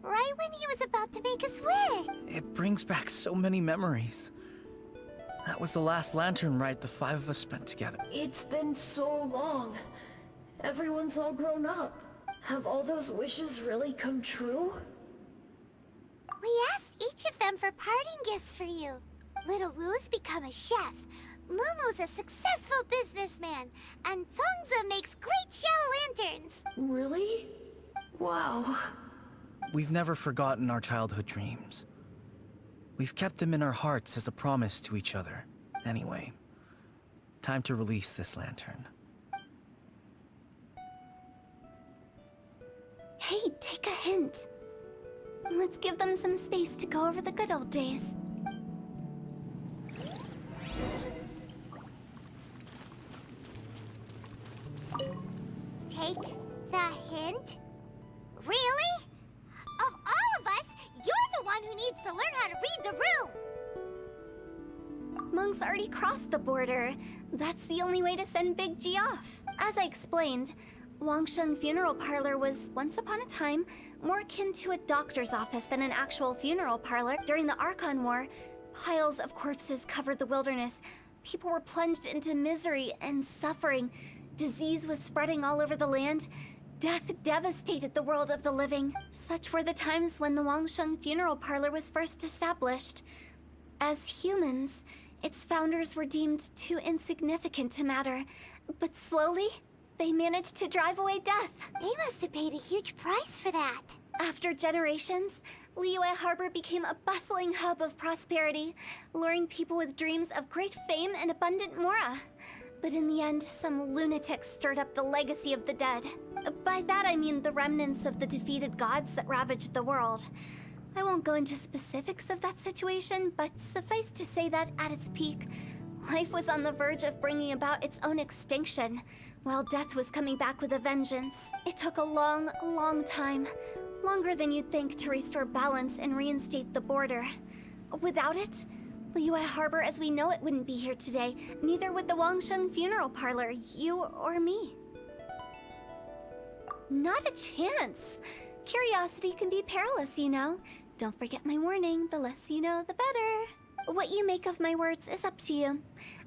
Right when he was about to make his wish.
It brings back so many memories. That was the last lantern rite the five of us spent together.
It's been so long. Everyone's all grown up. Have all those wishes really come true?
We asked each of them for parting gifts for you. Little Wu's become a chef. Momo's a successful businessman. And Zongza makes great Xiao lanterns.
Really? Wow.
We've never forgotten our childhood dreams. We've kept them in our hearts as a promise to each other. Anyway, time to release this lantern.
Hey, take a hint. Let's give them some space to go over the good old days.
Take the hint? Really? Of all of us, you're the one who needs to learn how to read the room!
Monk's already crossed the border. That's the only way to send Big G off. As I explained, Wangsheng Funeral Parlor was, once upon a time, more akin to a doctor's office than an actual funeral parlor. During the Archon War, piles of corpses covered the wilderness. People were plunged into misery and suffering. Disease was spreading all over the land. Death devastated the world of the living. Such were the times when the Wangsheng Funeral Parlor was first established. As humans, its founders were deemed too insignificant to matter. But slowly, they managed to drive away death.
They must have paid a huge price for that.
After generations, Liyue Harbor became a bustling hub of prosperity, luring people with dreams of great fame and abundant mora. But in the end, some lunatics stirred up the legacy of the dead. By that I mean the remnants of the defeated gods that ravaged the world. I won't go into specifics of that situation, but suffice to say that at its peak, life was on the verge of bringing about its own extinction, while death was coming back with a vengeance. It took a long, long time, longer than you'd think, to restore balance and reinstate the border. Without it, Liyue Harbor as we know it wouldn't be here today. Neither would the Wangsheng Funeral Parlor, you or me. Not a chance. Curiosity can be perilous, you know. Don't forget my warning, the less you know, the better. What you make of my words is up to you.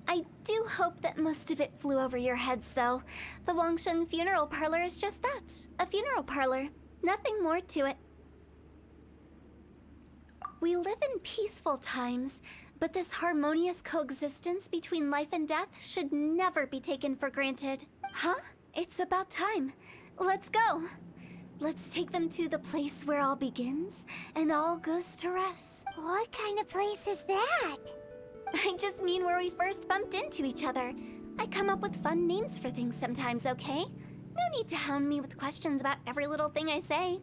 I do hope that most of it flew over your heads, though. The Wangsheng Funeral Parlor is just that, a funeral parlor. Nothing more to it. We live in peaceful times, but this harmonious coexistence between life and death should never be taken for granted. Huh? It's about time. Let's go. Let's take them to the place where all begins and all goes to rest.
What kind of place is that?
I just mean where we first bumped into each other. I come up with fun names for things sometimes, okay? No need to hound me with questions about every little thing I say.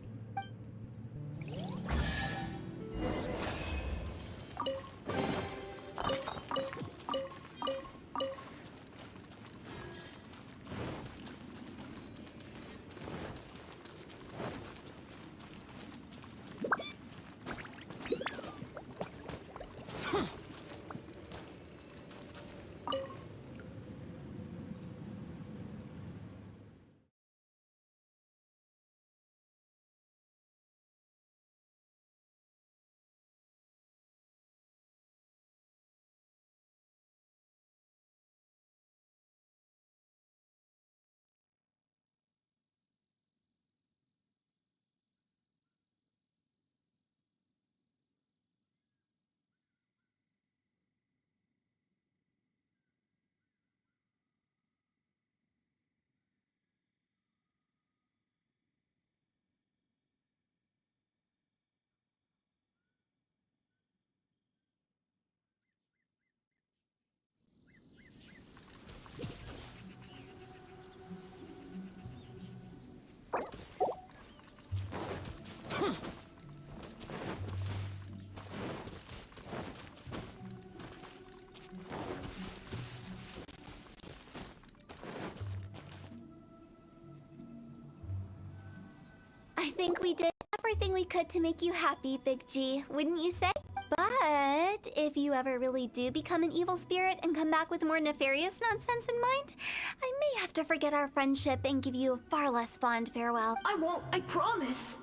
I think we did everything we could to make you happy, Big G, wouldn't you say? But if you ever really do become an evil spirit and come back with more nefarious nonsense in mind, I may have to forget our friendship and give you a far less fond farewell.
I won't, I promise.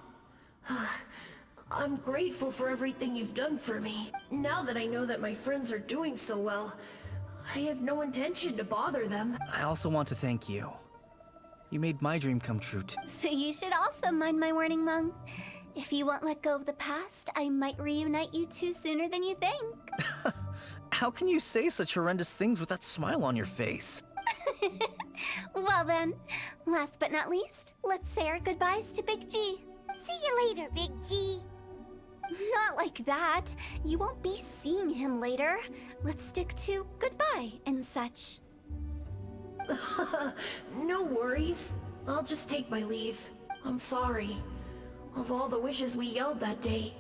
I'm grateful for everything you've done for me. Now that I know that my friends are doing so well, I have no intention to bother them.
I also want to thank you. You made my dream come true too.
So you should also mind my warning, Mung. If you won't let go of the past, I might reunite you two sooner than you think.
How can you say such horrendous things with that smile on your face?
Well then, last but not least, let's say our goodbyes to Big G.
See you later, Big G.
Not like that. You won't be seeing him later. Let's stick to goodbye and such.
No worries. I'll just take my leave. I'm sorry. Of all the wishes we yelled that day,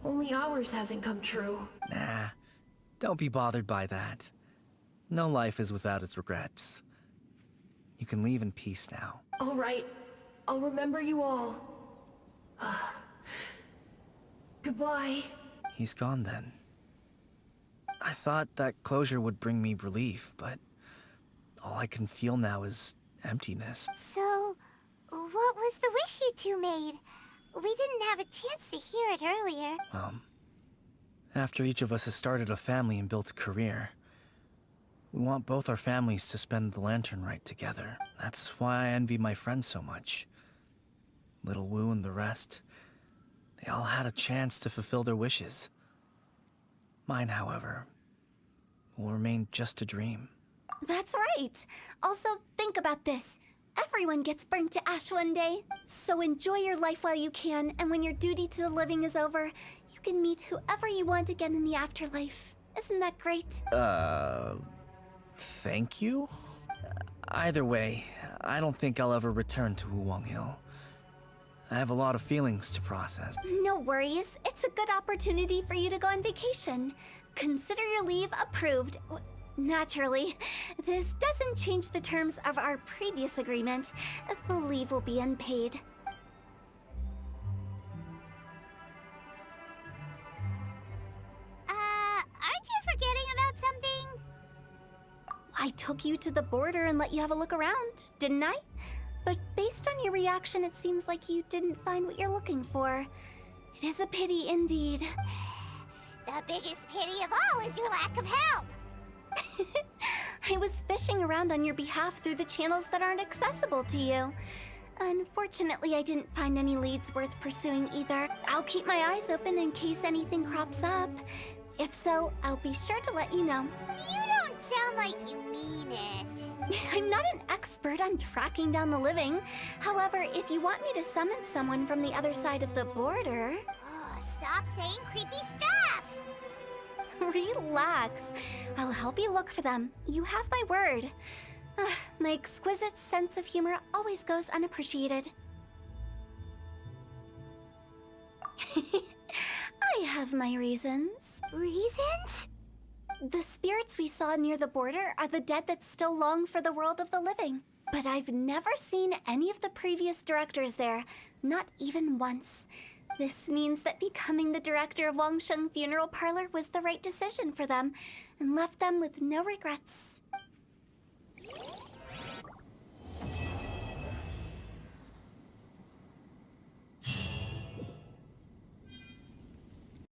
only ours hasn't come true.
Nah, don't be bothered by that. No life is without its regrets. You can leave in peace now.
All right. I'll remember you all. Goodbye.
He's gone then. I thought that closure would bring me relief, but all I can feel now is emptiness.
So, you two made. We didn't have a chance to hear it earlier.
After each of us has started a family and built a career, we want both our families to spend the Lantern Rite together. That's why I envy my friends so much. Little Wu and the rest, they all had a chance to fulfill their wishes. Mine, however, will remain just a dream.
That's right. Also, think about this. Everyone gets burnt to ash one day. So enjoy your life while you can, and when your duty to the living is over, you can meet whoever you want again in the afterlife. Isn't that great?
Thank you? Either way, I don't think I'll ever return to Wuwang Hill. I have a lot of feelings to process.
No worries. It's a good opportunity for you to go on vacation. Consider your leave approved. Naturally, this doesn't change the terms of our previous agreement. The leave will be unpaid.
Aren't you forgetting about something?
I took you to the border and let you have a look around, didn't I? But based on your reaction, it seems like you didn't find what you're looking for. It is a pity indeed.
The biggest pity of all is your lack of help.
I was fishing around on your behalf through the channels that aren't accessible to you. Unfortunately, I didn't find any leads worth pursuing either. I'll keep my eyes open in case anything crops up. If so, I'll be sure to let you know.
You don't sound like you mean it.
I'm not an expert on tracking down the living. However, if you want me to summon someone from the other side of the border...
Stop saying creepy stuff!
Relax. I'll help you look for them. You have my word. My exquisite sense of humor always goes unappreciated. I have my reasons.
Reasons?
The spirits we saw near the border are the dead that still long for the world of the living. But I've never seen any of the previous directors there, not even once. This means that becoming the director of Wangsheng Funeral Parlor was the right decision for them, and left them with no regrets.